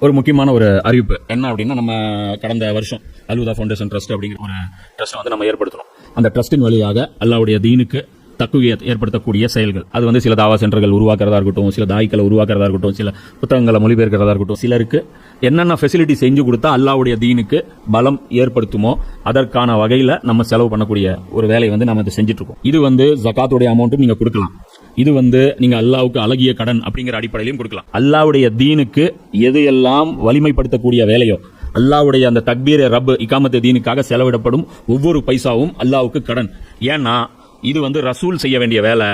ஒரு முக்கியமான ஒரு அறிவிப்பு என்ன அப்படின்னா, நம்ம கடந்த வருஷம் அல்ஹுதா ஃபவுண்டேஷன் ட்ரஸ்ட் அப்படிங்கிற ஒரு ட்ரஸ்ட் வந்து நம்ம ஏற்படுத்தணும். அந்த ட்ரஸ்டின் வழியாக அல்லாஹ்வுடைய தீனுக்கு தக்குவியத் ஏற்படுத்தக்கூடிய செயல்கள், அது வந்து சில தாவா சென்டர்கள் உருவாக்குறதா இருக்கட்டும், சில தாய்க்களை உருவாக்குறதா இருக்கட்டும், சில புத்தகங்களை மொழிபெயர்க்கிறதா இருக்கட்டும், சிலருக்கு என்னென்ன ஃபெசிலிட்டி செஞ்சு கொடுத்தா அல்லாஹ்வுடைய தீனுக்கு பலம் ஏற்படுத்துமோ அதற்கான வகையில் நம்ம செலவு பண்ணக்கூடிய ஒரு வேலையை வந்து நம்ம இதை செஞ்சுட்டு இருக்கோம். இது வந்து ஜகாத்துடைய அமௌண்ட்டும் நீங்க கொடுக்கலாம். இது வந்து நீங்க அல்லாஹ்வுக்கு அழகிய கடன் அப்படிங்கிற அடிப்படையிலும் கொடுக்கலாம். அல்லாஹ்வுடைய தீனுக்கு எது எல்லாம் வலிமைப்படுத்தக்கூடிய வேலையோ, அல்லாஹ்வுடைய அந்த தக்பீர் ரப் இகாமத் தீனுக்காக செலவிடப்படும் ஒவ்வொரு பைசாவும் அல்லாஹ்வுக்கு கடன். ஏன்னா இது வந்து ரசூல் செய்ய வேண்டிய வேலை,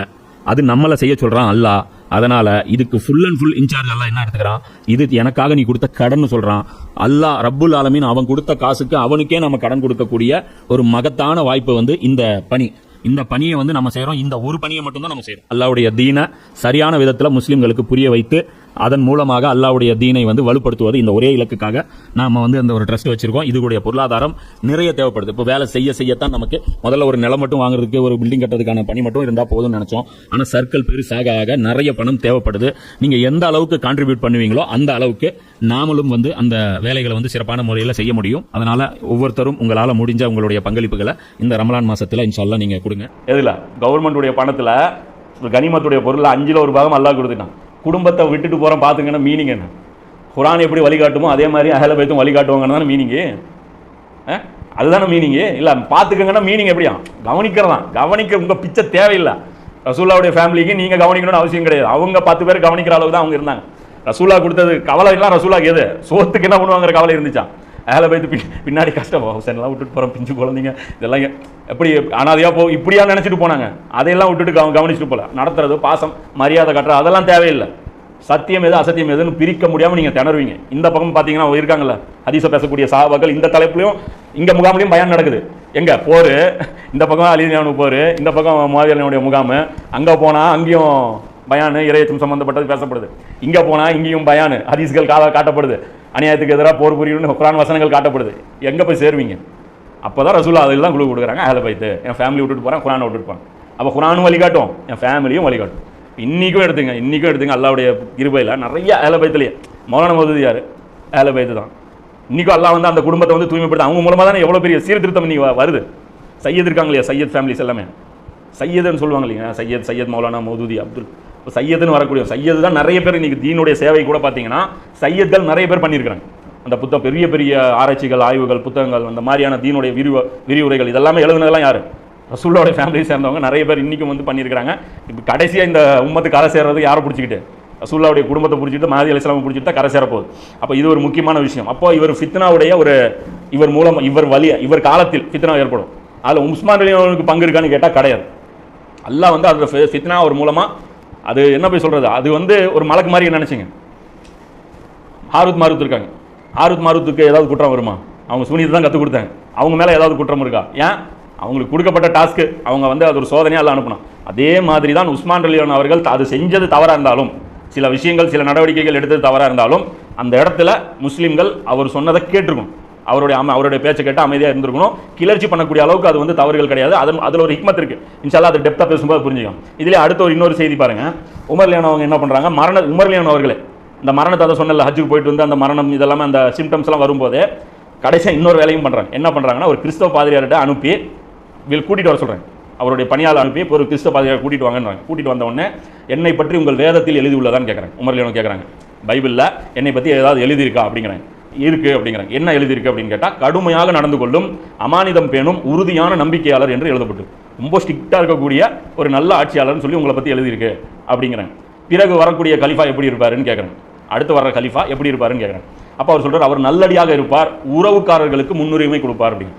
அது நம்மளை செய்ய சொல்றான் அல்லாஹ். அதனால இதுக்கு ஃபுல் அண்ட் ஃபுல் இன்சார்ஜ் அல்லாஹ் என்ன எடுத்துக்கிறான், இது எனக்காக நீ கொடுத்த கடன் சொல்றான். அல்லாஹ் ரப்புல் ஆலமீன் அவன் கொடுத்த காசுக்கு அவனுக்கே நம்ம கடன் கொடுக்கக்கூடிய ஒரு மகத்தான வாய்ப்பு வந்து இந்த பணி. இந்த பணியை வந்து நம்ம செய்யறோம். இந்த ஒரு பணியை மட்டும்தான் நம்ம செய்யறோம். அல்லாஹ்வுடைய தீனை சரியான விதத்தில் முஸ்லிம்களுக்கு புரிய வைத்து அதன் மூலமாக அல்லாஹ்வுடைய தீனை வந்து வலுப்படுத்துவது, இந்த ஒரே இலக்குக்காக நாம வந்து அந்த ஒரு ட்ரஸ்ட் வச்சிருக்கோம். இதுடைய பொருளாதாரம் நிறைய தேவைப்படுது. இப்போ வேலை செய்யத்தான் நமக்கு முதல்ல ஒரு நிலம் மட்டும் வாங்குறதுக்கு, ஒரு பில்டிங் கட்டுறதுக்கான பணி மட்டும் இருந்தா போதும்னு நினைச்சோம். ஆனா சர்க்கிள் பெருசாக ஆக நிறைய பணம் தேவைப்படுது. நீங்க எந்த அளவுக்கு கான்ட்ரிபியூட் பண்ணுவீங்களோ அந்த அளவுக்கு நாமளும் வந்து அந்த வேலைகளை வந்து சிறப்பான முறையில் செய்ய முடியும். அதனால ஒவ்வொருத்தரும் உங்களால முடிஞ்ச உங்களுடைய பங்களிப்புகளை இந்த ரமலான் மாசத்துல இன்ஷா அல்லாஹ் நீங்க கொடுங்க. எதுல கவர்மெண்டுடைய பணத்துல கனிமத்துடைய பொருள் 5ல் 1 பாகம் அல்லாஹ் கொடுத்துட்டான். குடும்பத்தை விட்டுட்டு போகிறோம் பார்த்துங்கன்னா மீனிங் என்ன? குர்ஆன் எப்படி வழிகாட்டுமோ அதே மாதிரி அஹ்ல பைத்தும் வழிகாட்டுவாங்கன்னு தானே மீனிங்கு. அதுதானே மீனிங்கு. இல்லை பார்த்துக்கங்கன்னா மீனிங் எப்படியா கவனிக்கிறதான். கவனிக்க உங்கள் பிச்சை தேவையில்லை. ரசூல்லாவுடைய ஃபேமிலிக்கு நீங்கள் கவனிக்கணும்னு அவசியம் கிடையாது. அவங்க 10 பேர் கவனிக்கிற அளவுக்கு தான் அவங்க இருந்தாங்க. ரசூல்லா கொடுத்தது கவலை எல்லாம் ரசூலாக்கு எது சோத்துக்கு என்ன பண்ணுவாங்கிற கவலை இருந்துச்சா? அஹ்ல பைத்து பின்னாடி கஷ்டம், ஹுசைன்லாம் விட்டுட்டு போகிறோம், பிஞ்சு குழந்தைங்க இதெல்லாம் எப்படி அனாதையாக இப்படியா நினச்சிட்டு போனாங்க. அதையெல்லாம் விட்டுட்டு கவனிச்சுட்டு போல. நடத்துறது, பாசம், மரியாதை கட்டுறது அதெல்லாம் தேவையில்லை. சத்தியம் எது அசத்தியம் எதுன்னு பிரிக்க முடியாமல் நீங்கள் திணறுவீங்க. இந்த பக்கம் பார்த்தீங்கன்னா இருக்காங்கல்ல ஹதீஸை பேசக்கூடிய சஹாபாக்கள், இந்த தலைப்புலையும் இங்கே முகாம்லையும் பயான் நடக்குது. எங்கே போர், இந்த பக்கம் அலியானு போர், இந்த பக்கம் முஆவியாவுடைய முகாம். அங்கே போனால் அங்கேயும் பயானு, இறையச்சம் சம்பந்தப்பட்டது பேசப்படுது. இங்கே போனால் இங்கேயும் பயானு, ஹதீஸ்கள் காட்டப்படுது. அநியாயத்துக்கு எதிராக போர் புரியணும்னு குர்ஆன் வசனங்கள் காட்டப்படுது. எங்கே போய் சேருவீங்க? அப்போ தான் ரசூலா அதெல்லாம் குழு கொடுக்குறாங்க. அஹ்ல பைத்து என் ஃபேமிலி விட்டுட்டு போகிறேன், குர்ஆனை விட்டுட்டு போகிறேன். அப்போ குர்ஆனும் வழிகாட்டும், என் ஃபேமிலியும் வழிகாட்டும். இன்றைக்கும் எடுத்துங்க அல்லாஹ்வுடைய கிருபையில் நிறைய அஹ்ல பைத்துலேயே மௌலானா மௌதூதி யார்? அஹ்ல பைத்து தான். இன்றைக்கும் அல்லாஹ் வந்து அந்த குடும்பத்தை வந்து தூய்மைப்படுத்த அவங்க மூலமாக தானே எவ்வளோ பெரிய சீர்திருத்தம் இன்னைக்கு வருது. சையத் இருக்காங்க இல்லையா, சையத் ஃபேமிலிஸ் எல்லாமே சையதுன்னு சொல்லுவாங்க இல்லைங்க. சையத் மௌலானா மௌதூதி அப்துல், இப்போ சையதுன்னு வரக்கூடிய சையது தான் நிறைய பேர் இன்றைக்கி தீனுடைய சேவை கூட பார்த்தீங்கன்னா சையத்கள் நிறைய பேர் பண்ணியிருக்கிறாங்க. அந்த பெரிய பெரிய ஆராய்ச்சிகள், ஆய்வுகள், புத்தகங்கள், அந்த மாதிரியான தீனுடைய விரிவுரைகள் இதெல்லாமே எழுதுனதெல்லாம் யார்? ரசூலுல்லாஹ்வுடைய ஃபேமிலியை சேர்ந்தவங்க நிறைய பேர் இன்றைக்கும் வந்து பண்ணியிருக்கிறாங்க. இப்போ கடைசியாக இந்த உம்மத்து கரை சேர்றது யாரை பிடிச்சிக்கிட்டு? ரசூலுல்லாஹ்வுடைய குடும்பத்தை பிடிச்சிட்டு மஹதி அலைஹிஸ்ஸலாம் பிடிச்சிட்டு கரை சேரப்போகுது. அப்போ இது ஒரு முக்கியமான விஷயம். அப்போ இவர் ஃபித்னாவுடைய இவர் மூலம் இவர் காலத்தில் ஃபித்னா ஏற்படும். அதில் உஸ்மான் ரலியல்லாஹு பங்கு இருக்கான்னு கேட்டால் கிடையாது. அல்லாஹ் வந்து அதில் ஃபித்னா ஒரு மூலமாக அது என்ன போய் சொல்கிறது, அது வந்து ஒரு மலக்கு மாதிரி நினச்சிங்க. ஹாரூத் மாரூத் இருக்காங்க. ஹாரூத் மாரூத்துக்கு ஏதாவது குற்றம் வருமா? அவங்க சூனியத்தை தான் கற்றுக் கொடுத்தாங்க. அவங்க மேலே ஏதாவது குற்றம் இருக்கா? ஏன்? அவங்களுக்கு கொடுக்கப்பட்ட டாஸ்க்கு அவங்க வந்து அது ஒரு சோதனையாக எல்லாம் அனுப்பணும். அதே மாதிரி தான் உஸ்மான் ரலியல்லாஹு அவர்கள் அது செஞ்சது தவறாக இருந்தாலும், சில விஷயங்கள் சில நடவடிக்கைகள் எடுத்தது தவறாக இருந்தாலும், அந்த இடத்துல முஸ்லீம்கள் அவர் சொன்னதை கேட்டிருக்கணும். அவருடைய பேச்சை கேட்டு அமைதியாக இருந்திருக்கணும். கிளர்ச்சி பண்ணக்கூடிய அளவுக்கு அது வந்து தவறுகள் கிடையாது. அதில் ஒரு ஹிக்மத் இருக்குது. இன்ஷால்லா அது டெப்த்தாக பேசும்போது புரிஞ்சுக்கும். இதிலே அடுத்த இன்னொரு செய்தி பாருங்கள். உமர் லியான் அவங்க என்ன பண்ணுறாங்க, உமர் லியான் அவர்களே இந்த மரணத்தை அதை சொன்னல, ஹஜ்ஜுக்கு போயிட்டு வந்து அந்த மரணம் இதெல்லாமே அந்த சிம்டம்ஸ்லாம் வரும்போதே கடைசியாக இன்னொரு வேலையும் பண்ணுறாங்க. என்ன பண்ணுறாங்கன்னா, ஒரு கிறிஸ்தவ பாதிரியார்கிட்ட அனுப்பி கூட்டிகிட்டு வர சொல்கிறாங்க. அவருடைய பணியால் அனுப்பி ஒரு கிறிஸ்தவ பாதிரியார் கூட்டிகிட்டு வாங்கன்றாங்க. கூட்டிகிட்டு வந்த உடனே என்னை பற்றி உங்கள் வேதத்தில் எழுதி உள்ளதான்னு கேட்குறாங்க. உமர் லியான் கேட்குறாங்க, பைபிளில் என்னை பற்றி ஏதாவது எழுதியிருக்கா அப்படிங்கிறாங்க. இருக்குது அப்படிங்கிறாங்க. என்ன எழுதியிருக்கு அப்படின்னு கேட்டால், கடுமையாக நடந்து கொள்ளும், அமானிதம் பேணும், உறுதியான நம்பிக்கையாளர் என்று எழுதப்பட்டு, ரொம்ப ஸ்ட்ரிக்டாக இருக்கக்கூடிய ஒரு நல்ல ஆட்சியாளர்னு சொல்லி உங்களை பற்றி எழுதியிருக்கு அப்படிங்கிறாங்க. பிறகு வரக்கூடிய கலிஃபா எப்படி இருப்பாருன்னு கேட்குறாங்க. அடுத்து வர்ற கலிஃபா எப்படி இருப்பாருன்னு கேட்குறாங்க. அப்போ அவர் சொல்கிறார், அவர் நல்லடியாக இருப்பார், உறவுக்காரர்களுக்கு முன்னுரிமை கொடுப்பார் அப்படின்னு.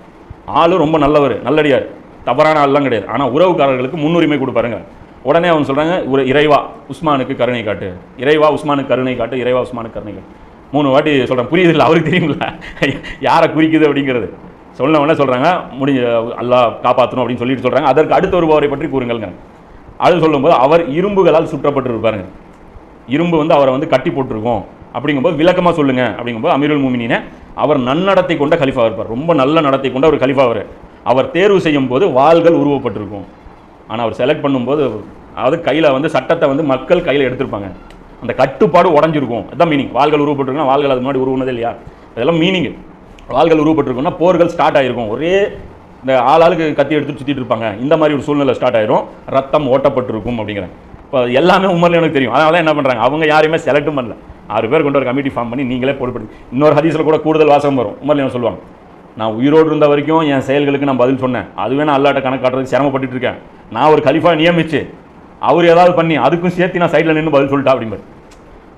ஆளு ரொம்ப நல்லவர், நல்லடியார், தவறான ஆள்லாம் கிடையாது. ஆனால் உறவுக்காரர்களுக்கு முன்னுரிமை கொடுப்பாருங்க. உடனே அவங்க சொல்கிறாங்க, ஒரு இறைவா உஸ்மானுக்கு கருணை காட்டு, இறைவா உஸ்மானுக்கு கருணை காட்டு, இறைவா உஸ்மானுக்கு கருணை காட்டு. 3 வாட்டி சொல்கிறேன். புரியுது இல்லை? அவருக்கு தெரியுங்களா யாரை குறிக்குது அப்படிங்கிறது? சொன்னவொடனே சொல்கிறாங்க, முடிஞ்ச அல்லாஹ் காப்பாற்றணும் அப்படின்னு சொல்லிட்டு சொல்கிறாங்க. அதற்கு அடுத்த ஒருவரை பற்றி கூறுங்கள்ங்க. அது சொல்லும்போது அவர் இரும்புகளால் சுற்றப்பட்டு இருப்பாருங்க. இரும்பு வந்து அவரை வந்து கட்டி போட்டிருக்கோம் அப்படிங்கும்போது விளக்கமாக சொல்லுங்க அப்படிங்கும்போது, அமீருல் முஃமினீன் அவர் நன்னடத்தை கொண்ட கலிஃபா இருப்பார். ரொம்ப நல்ல நடத்தை கொண்ட ஒரு கலிஃபா அவர் தேர்வு செய்யும் போது வாள்கள் உருவப்பட்டிருக்கும். ஆனால் அவர் செலக்ட் பண்ணும்போது, அதாவது கையில் வந்து சட்டத்தை வந்து மக்கள் கையில் எடுத்திருப்பாங்க. அந்த கட்டுப்பாடு உடஞ்சிருக்கும். அதுதான் மீனிங். வாள்கள் உருவப்பட்டிருக்குன்னா வாள்கள் அது முன்னாடி உருவுனதே இல்லையா, அதெல்லாம் மீனிங். வாள்கள் உருவப்பட்டிருக்குன்னா போர்கள் ஸ்டார்ட் ஆகிருக்கும். ஒரே இந்த ஆளுக்கு கத்தி எடுத்து சுற்றிட்டு இருப்பாங்க, இந்த மாதிரி ஒரு சூழ்நிலை ஸ்டார்ட் ஆயிரும். ரத்தம் ஓட்டப்பட்டிருக்கும் அப்படிங்கிறாங்க. இப்போ எல்லாமே உமர்ல எனக்கு தெரியும். அதனால என்ன பண்ணுறாங்க, அவங்க யாரையுமே செலக்டும் பண்ணல. 6 பேர் கொண்டு ஒரு கமிட்டி ஃபார்ம் பண்ணி நீங்களே போடுபடுத்தி. இன்னொரு ஹதீஸில் கூட கூடுதல் வாசகம் வரும். உமர்ல சொல்லுவாங்க, நான் உயிரோடு இருந்த வரைக்கும் என் செயல்களுக்கு நான் பதில் சொன்னேன், அதுவே நான் அல்லாட்ட கணக்கு காட்டுறதுக்கு சிரமப்பட்டு இருக்கேன். நான் ஒரு கலிஃபா நியமிச்சு அவர் ஏதாவது பண்ணி அதுக்கும் சேர்த்து நான் சைடில் நின்று பதில் சொல்லிட்டா அப்படிம்பாரு.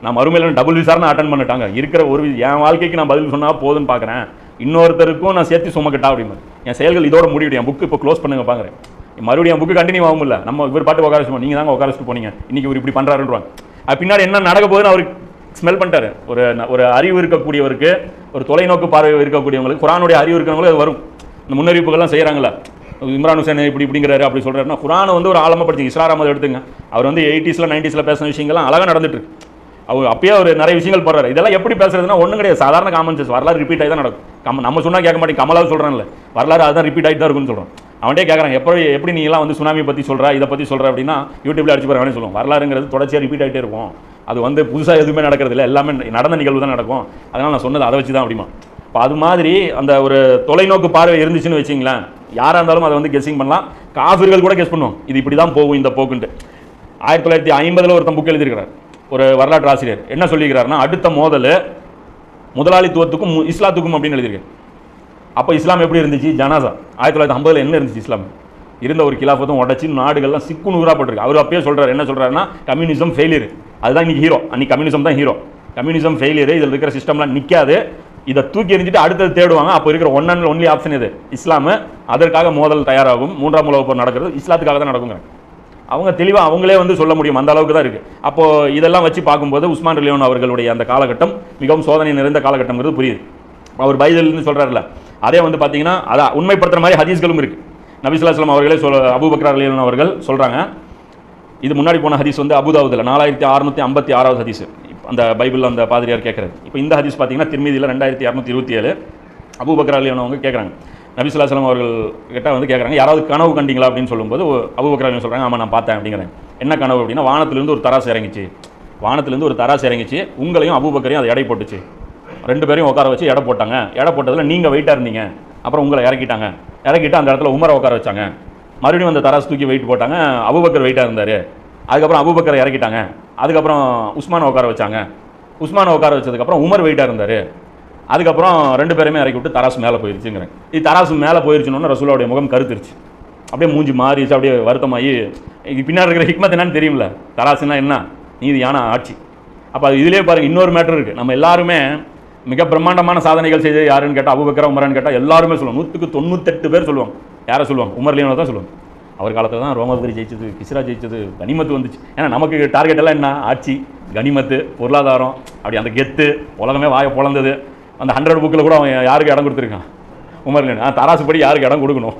நான் மறுமையில் டபுள் விசாரணை அட்டன் பண்ணிட்டாங்க. இருக்கிற ஒரு என் வாழ்க்கைக்கு நான் பதில் சொன்னால் போதுன்னு பார்க்குறேன், இன்னொருத்தருக்கும் நான் சேர்த்து சுமக்கட்டா அப்படிம்பாரு. என் செயல்கள் இதோட முடிவிடும், என் புக்கு இப்போ க்ளோஸ் பண்ணுங்க பார்க்குறேன். மறுபடியும் என் புக்கு கண்டினியூ ஆகும். இல்லை நம்ம இவர் பாட்டு உட்கார வச்சுப்போம், நீங்கள் தாங்க உட்கார வச்சுட்டு போனீங்க, இன்னைக்கு இவர் இப்படி பண்ணுறாருன்றாங்க. அது பின்னாடி என்ன நடக்க போகுதுன்னு அவருக்கு ஸ்மெல் பண்ணிட்டாரு. ஒரு அறிவு இருக்கக்கூடியவருக்கு, ஒரு தொலைநோக்கு பார்வை இருக்கக்கூடியவங்களுக்கு, குரானுடைய அறிவு இருக்கிறவங்களுக்கு அது வரும். இந்த முன்னறிவிப்புகள்லாம் செய்கிறாங்களா, இம்ரான் ஹுசைன் இப்படி இப்படிங்கிறாரு அப்படி சொல்கிறாருன்னா, குரானை வந்து ஒரு ஆழமாக படிச்சு இஸ்லாம் அஹமது எடுத்துங்க. அவர் வந்து 80s 90s பேசின விஷயங்கள்லாம் அழகாக நடந்துட்டு இருக்கு. அவர் அப்பயே ஒரு நிறைய விஷயங்கள் போடுறாரு. இதெல்லாம் எப்படி பேசுறதுன்னா ஒன்றும் கிடையாது, சாதாரண காமன் சென்ஸ். வரலாறு ரிப்பீட் ஆகி தான் நடக்கும். நம்ம சொன்னால் கேட்க மாட்டேங்க, கமலாவது சொல்கிறான்ல, வரலாறு அதுதான் ரிப்பீட் ஆகிட்டு தான் இருக்குன்னு சொல்கிறோம். அவன்டே கேட்குறாங்க, எப்படி நீ எல்லாம் வந்து சுனாமி பற்றி சொல்கிறா, இதை பற்றி சொல்கிற அப்படின்னா யூடியூப்ல அடிச்சு போகிறேன் சொல்லுவோம். வரலாறுங்கிறது தொடர்ச்சியாக ரிப்பீட் ஆகிட்டே இருக்கும். அது வந்து புதுசாக எதுவுமே நடக்கிறது இல்லை, எல்லாமே நடந்த நிகழ்வு தான் நடக்கும். அதனால் நான் சொன்னது அதை வச்சு தான் அப்படிமா. இப்போ அது மாதிரி அந்த ஒரு தொலைநோக்கு பார்வை இருந்துச்சுன்னு வச்சிங்களேன், யாராக இருந்தாலும் அதை வந்து கெஸ்ஸிங் பண்ணலாம். காஃபிர்கள் கூட கெஸ் பண்ணுவோம், இது இப்படி தான் போகும் இந்த போக்குன்ட்டு. 1950 ஒருத்தன் புக் எழுதியிருக்கிறார், ஒரு வரலாற்று ஆசிரியர். என்ன சொல்லியிருக்கிறாருன்னா, அடுத்த முதலாளித்துவத்துக்கும் இஸ்லாத்துக்கும் அப்படின்னு எழுதியிருக்காரு. அப்போ இஸ்லாம் எப்படி இருந்துச்சு, ஜனாசா. 1950 என்ன இருந்துச்சு, இஸ்லாம் இருந்த ஒரு கிலாஃபத்தும் உடச்சி நாடுகள்லாம் சிக்கு நூறாப்பட்டிருக்கு. அவர் அப்பயே சொல்கிறார், என்ன சொல்கிறாருன்னா, கம்யூனிசம் ஃபெயிலியர், அதுதான் இன்னைக்கு ஹீரோ. அன்னைக்கு கம்யூனிசம் தான் ஹீரோ. கம்யூனிசம் ஃபெயிலியர், இதில் இருக்கிற சிஸ்டம்லாம் நிற்காது, இதை தூக்கி எறிஞ்சிட்டு அடுத்தது தேடுவாங்க. அப்போ இருக்கிற ஒன் அண்ட் ஒன்லி ஆப்ஷன் இது இஸ்லாமு. அதற்காக மோதல் தயாராகும். 3ஆம் உலகப் போர் நடக்கிறது இஸ்லாத்துக்காக தான் நடக்குங்க. அவங்க தெளிவாக அவங்களே வந்து சொல்ல முடியும், அந்த அளவுக்கு தான் இருக்குது. அப்போது இதெல்லாம் வச்சு பார்க்கும்போது உஸ்மான் ரிலியோன் அவர்களுடைய அந்த காலகட்டம் மிகவும் சோதனை நிறைந்த காலகட்டம்ங்கிறது புரியுது. அவர் பைபிள்னு சொல்கிறார்ல, அதே வந்து பார்த்தீங்கன்னா அதான் உண்மைப்படுத்துகிற மாதிரி ஹதீஸ்களும் இருக்குது. நபி ஸல்லல்லாஹு அலைஹி வஸல்லம் அவர்களே அபூபக்கர் ரலியல்லாஹு அவர்கள் சொல்கிறாங்க. இது முன்னாடி போன ஹதீஸ் வந்து அபுதாவுதில் 4656 ஹதீஸ். அந்த பைபிளில் அந்த பாதிரியார் கேட்குறாரு. இப்போ இந்த ஹதீஸ் பார்த்தீங்கன்னா திருமீதியில் 2227 அபூபக்கர் ரலியல்லாஹு அவங்க கேட்குறாங்க. நபி ஸல்லல்லாஹு அலைஹி வஸல்லம் அவர்கள் கிட்ட வந்து கேட்குறாங்க, யாராவது கனவு கண்டீங்களா அப்படின்னு சொல்லும்போது அபூபக்கர் ரலியல்லாஹு சொல்கிறாங்க, ஆமாம் நான் பார்த்தேன் அப்படிங்கிறேன். என்ன கனவு அப்படின்னா, வானத்திலிருந்து ஒரு தராசு இறங்கிச்சு, உங்களையும் அபூபக்கரையும் அது எடை போட்டுச்சு. 2 பேரையும் உட்கார வச்சு எடை போட்டாங்க. எடை போட்டதில் நீங்கள் வெயிட்டாக இருந்தீங்க, அப்புறம் உங்களை இறக்கிட்டு அந்த இடத்துல உமரை உட்கார வச்சாங்க. மறுபடியும் அந்த தராசு தூக்கி வெயிட் போட்டாங்க, அபூபக்கர் வெயிட்டாக இருந்தார். அதுக்கப்புறம் அபூபக்கரை இறக்கிட்டாங்க. அதுக்கப்புறம் உஸ்மானை உட்கார வச்சாங்க. உஸ்மானை உட்கார வச்சதுக்கப்புறம் உமர் வெயிட்டாக இருந்தார். அதுக்கப்புறம் 2 பேருமே இறக்கி விட்டு தராசு மேலே போயிருச்சுங்கிறேன். இது தராசு மேலே போயிருச்சுன்னு ரசூலுடைய முகம் கருத்துருச்சு, அப்படியே மூஞ்சி மாறிச்சு, அப்படியே வருத்தமாகி. இது பின்னாடி இருக்கிற ஹிக்மத் என்னன்னு தெரியும்ல, தராசுன்னா என்ன, நீதியான ஆட்சி. அப்போ அது இதிலே பாருங்கள், இன்னொரு மேட்டர் இருக்குது. நம்ம எல்லாருமே மிக பிரம்மாண்டமான சாதனைகள் செய்து யாருன்னு கேட்டால் அபூபக்கர் உமரான்னு கேட்டால் எல்லாருமே சொல்லுவோம். 100க்கு 98 பேர் சொல்லுவாங்க. யாரை சொல்லுவாங்க? உமர்லியோனை தான் சொல்லுவாங்க. அவர் காலத்தில் தான் ரோமாபுரி ஜெயிச்சது, கிஸ்ரா ஜெயிச்சது, கனிமத்து வந்துச்சு. ஏன்னா நமக்கு டார்கெட் எல்லாம் என்ன, ஆட்சி, கனிமத்து, பொருளாதாரம், அப்படி அந்த கெத்து, உலகமே வாயை பொழந்தது. அந்த 100 புக்கில் கூட அவன் யாருக்கு இடம் கொடுத்துருக்கான், உமர்லியோன். தராசு படி யாருக்கு இடம் கொடுக்கணும்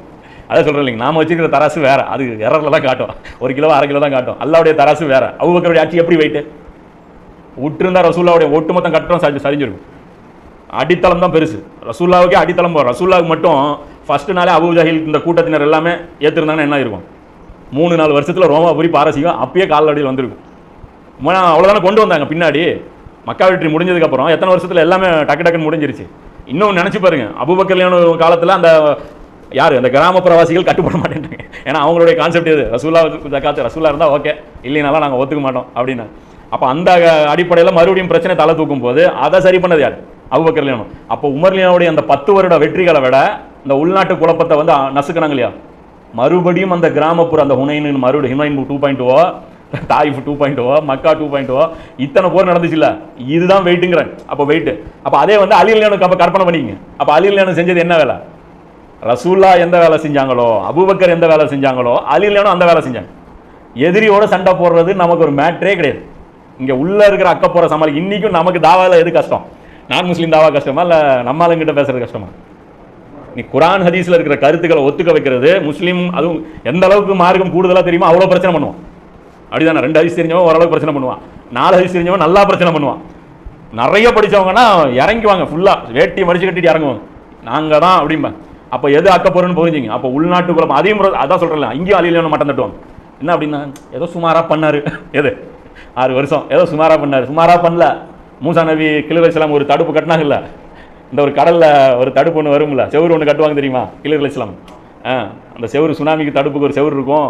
அதை சொல்கிறேன் இல்லைங்க. நாம வச்சுருக்கிற தராசு வேறு, அது எரரில் தான் காட்டும். 1 கிலோ 1/2 கிலோ தான் காட்டும். அல்லாவுடைய தராசு வேறு. அபூபக்கருடைய ஆட்சி எப்படி வெயிட்டு விட்டுருந்தா ரசூல்லாவுடைய ஒட்டுமொத்தம் கட்டம் சரிஞ்சிருக்கும். அடித்தளம் தான் பெருசு. ரசூல்லாவுக்கே அடித்தளம் போகிறோம். ரசூல்லாவுக்கு மட்டும் ஃபர்ஸ்ட் நாளே அபூ ஜஹில் இந்த கூட்டத்தினர் எல்லாமே ஏற்றிருந்தாங்கன்னா என்ன இருக்கும், 3-4 வருஷத்தில் ரோமாபுரி பாரசீகம் அப்பயே காலடியில் வந்திருக்கும். அவ்வளோதானே கொண்டு வந்தாங்க. பின்னாடி மக்கா வெற்றி முடிஞ்சதுக்கப்புறம் எத்தனை வருஷத்தில் எல்லாமே டக்குன்னு முடிஞ்சிருச்சு. இன்னும் நினச்சி பாருங்க, அபூபக்கர் காலத்தில் அந்த யார் அந்த கிராமப்புறவாசிகள் கட்டுப்பட மாட்டேன்ட்டாங்க. ஏன்னா அவங்களுடைய கான்செப்ட் எது, ரசூல்லா ஜக்காத்து, ரசூல்லா இருந்தால் ஓகே, இல்லைனாலும் நாங்கள் ஒத்துக்க மாட்டோம் அப்படின்னு. அப்போ அந்த அடிப்படையில் மறுபடியும் பிரச்சனை தலை தூக்கும் போது அதை சரி பண்ணது யார், அபூபக்கர் ரலியல்லாஹு. அப்போ உமர்லியோனுடைய அந்த 10 வருட வெற்றிகளை விட இந்த உள்நாட்டு குழப்பத்தை வந்து நசுக்குனாங்க இல்லையா, மறுபடியும் அந்த கிராமப்புற அந்த ஹுனைன் மறுபடியும் ஹுனைன் 2.0, தாயிஃப் 2.0, மக்கா 2.0, இத்தனை போர் நடந்துச்சு இல்லை, இதுதான் வெயிட்டுங்கிறாங்க. அப்போ வெயிட்டு. அப்போ அதே வந்து அலி ரலியல்லாஹு அப்போ கற்பனை பண்ணிக்கங்க. அப்போ அலி ரலியல்லாஹு செஞ்சது என்ன வேலை, ரசூல்லா எந்த வேலை செஞ்சாங்களோ, அபூபக்கர் எந்த வேலை செஞ்சாங்களோ, அலி ரலியல்லாஹு அந்த வேலை செஞ்சாங்க. எதிரியோட சண்டை போடுறது நமக்கு ஒரு மேட்ரே கிடையாது. இங்கே உள்ளே இருக்கிற அக்கப்போற சமாளி. இன்றைக்கும் நமக்கு தாவாவில் எது கஷ்டம், நான் முஸ்லீம் தாவா கஷ்டமா இல்லை நம்மளுங்கிட்ட பேசுறது கஷ்டமா? நீ குரான் ஹதீஸில் இருக்கிற கருத்துக்களை ஒத்துக்க வைக்கிறது முஸ்லீம், அதுவும் எந்த அளவுக்கு மார்க்கம் கூடுதலாக தெரியுமோ அவ்வளோ பிரச்சனை பண்ணுவான். அப்படிதானே? 2 ஹதீஸ் தெரிஞ்சவன் ஓரளவுக்கு பிரச்சனை பண்ணுவான், 4 ஹதீஸ் தெரிஞ்சவன் நல்லா பிரச்சனை பண்ணுவான். நிறைய படித்தவங்கன்னா இறங்குவாங்க, ஃபுல்லாக வேட்டி மடிச்சு கட்டிட்டு இறங்குவாங்க, நாங்கள் தான் அப்படிம்பா. அப்போ எது அக்கப்போறன்னு புரிஞ்சுங்க. அப்போ உள்நாட்டு குழப்பம் அதையும் அதான் சொல்கிறேன். இங்கேயும் அலி ரலியல்லாஹு மட்டம் தட்டுவாங்க. என்ன அப்படின்னா, ஏதோ சுமாராக பண்ணார், எது 6 வருஷம் ஏதோ சுமாரா பண்ணார். சுமாரா பண்ணல. மூசா நபி கிலர் அலைஹிஸ்ஸலாம் ஒரு தடுப்பு கட்டினாங்கல்ல, இந்த ஒரு கடலில் ஒரு தடுப்பு ஒன்று வரும்ல, செவுரு ஒன்று கட்டுவாங்க தெரியுமா கிலர் அலைஹிஸ்ஸலாம். அந்த செவுரு சுனாமிக்கு தடுப்புக்கு ஒரு செவுரு இருக்கும்,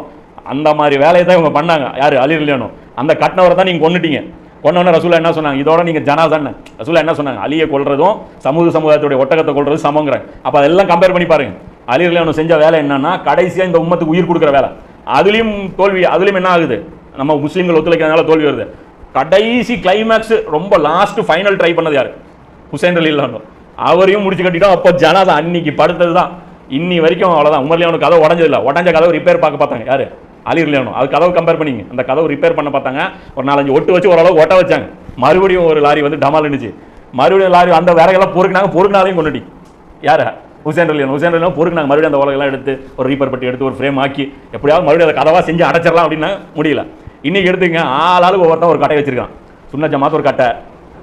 அந்த மாதிரி வேலையை தான் இவங்க பண்ணாங்க. யார்? அலி ரலியல்லாஹு அன்ஹு. அந்த கட்டினவரை தான் நீங்கள் கொண்டுட்டீங்க. கொண்டவன ரசூலா என்ன சொன்னாங்க? இதோட நீங்கள் ஜனாசான்னு ரசூலா என்ன சொன்னாங்க? அலியை கொள்றதும் சமூகத்துடைய ஒட்டகத்தை கொள்றது சமங்கிறாங்க. அப்போ அதெல்லாம் கம்பேர் பண்ணி பாருங்க. அலி ரலியல்லாஹு அன்ஹு செஞ்ச வேலை என்னன்னா, கடைசியாக இந்த உம்மத்துக்கு உயிர் கொடுக்குற வேலை. அதுலேயும் தோல்வி. அதுலேயும் என்ன ஆகுது? நம்ம முஸ்லீம்கள் ஒத்துழைக்கிறதுனால தோல்வி வருது. கடைசி கிளைமேக்ஸ் ரொம்ப லாஸ்ட் ஃபைனல் ட்ரை பண்ணது யாரு? ஹுசைன் ரலியல்லாஹு அன்ஹு. அவரையும் முடிச்சு கட்டிட்டோம். அப்போ ஜனாதா அன்னைக்கு படுத்தது தான். இன்னி வரைக்கும் அவ்வளோதான். உமர் ரலியல்லாஹு அன்ஹு கதவு உடஞ்சதில்லை. உடஞ்ச கதவு ரிப்பேர் பார்க்க பார்த்தாங்க யாரு? அலி ரலியல்லாஹு அன்ஹு. அது கதவு கம்பேர் பண்ணிங்க. அந்த கதவு ரிப்பேர் பண்ண பார்த்தாங்க. ஒரு 4-5 ஒட்டு வச்சு ஓரளவு ஒட்ட வச்சாங்க. மறுபடியும் ஒரு லாரி வந்து டமால் இருந்துச்சு. மறுபடியும் லாரி அந்த விறகெல்லாம் பொறுக்கினாலையும் கொண்டுட்டி யாரு? ஹுசைன் ரலியல்லாஹு அன்ஹு. ஹுசைன் ரலியல்லாஹு அன்ஹு பொறுக்கினாங்க. மறுபடியும் அந்த உலகெல்லாம் எடுத்து ஒரு ரீப்பர் பட்டி எடுத்து ஒரு ஃப்ரேம் ஆக்கி எப்படியாவது மறுபடியும் அதை கதவாக செஞ்சு அடைச்சிடலாம் அப்படின்னா முடியல. இன்னைக்கு எடுத்துங்க, ஆளாளுக்கு ஒவ்வொருத்தன் ஒரு கட்டை வச்சிருக்கான். சுன்னத் ஜமாத் ஒரு கட்டை,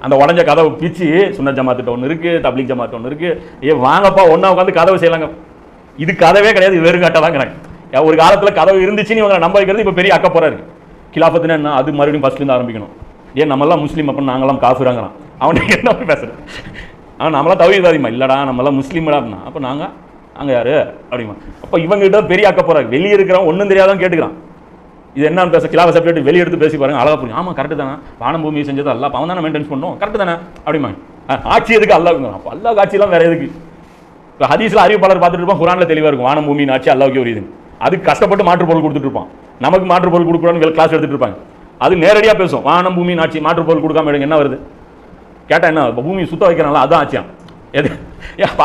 அந்த உடஞ்ச கதவு பிச்சு சுன்னத் ஜமாத்துட்டு ஒன்று இருக்கு, தப்லீக் ஜமாத் ஒன்று இருக்கு. வாங்கப்பா ஒன்றா உட்காந்து கதவு செய்யலாங்க. இது கதவே கிடையாது, இது வெறும் கட்டை தாங்கிறாங்க. ஒரு காலத்தில் கதவு இருந்துச்சுன்னு இவங்க நம்ப வைக்கிறது இப்போ பெரிய அக்கப்புறம் இருக்கு. கிலாஃபத்துனா என்ன? அது மறுபடியும் ஃபர்ஸ்ட்லேருந்து ஆரம்பிக்கணும். ஏன் நம்மளாம் முஸ்லீம் அப்போ நாங்களாம் காஃபிராங்கிறான். அவனுக்கு என்ன பேசுறது? அவன் நம்மளாம் தவிர்த்தாதிமா இல்லடா நம்மளாம் முஸ்லீம்டா அப்படின்னா, அப்போ நாங்கள் யாரு அப்படிமா? அப்போ இவங்ககிட்ட பெரிய அக்கப்புறம் இருக்கு. வெளியே இருக்கிறவன் ஒன்றும் தெரியாதான் கேட்டுக்கிறான். இது என்னன்னு பேச கிலாஃப சப்ஜெக்ட் வெளியே எடுத்து பேசி பாருங்க, அழகா புரியும். ஆமா கரெக்டு தானே, வானம் பூமியை செஞ்சது அல்லாஹ், அவன் தானே மெயின்டைன்ஸ் பண்ணணும், கரெக்டு தானே அப்படிமா? ஆட்சி எதுக்கு அல்லாஹ்ங்க? அப்போ அல்லாஹ் ஆட்சியெல்லாம் வேற எதுக்கு? இப்போ ஹதீஸ்ல அறிவிப்பாளர் பார்த்துட்டு இருப்பான், குரான்ல தெளிவாக இருக்கும் வானம் பூமியின் ஆட்சி அல்லாஹ்வுக்கே உரியது. அதுக்கு கஷ்டப்பட்டு மாற்று பொருள் கொடுத்துட்டு இருப்பான். நமக்கு மாற்று பொருள் கொடுக்குறான்னு கிளாஸ் எடுத்துட்டு இருப்பாங்க. அது நேரடியாக பேசும், வானம் பூமியின் ஆட்சி மாற்று பொருள் கொடுக்காம எடுங்க. என்ன வருது கேட்டா? என்ன பூமி சுத்த வைக்கிறாங்களா? அதான் ஆட்சியான். எது?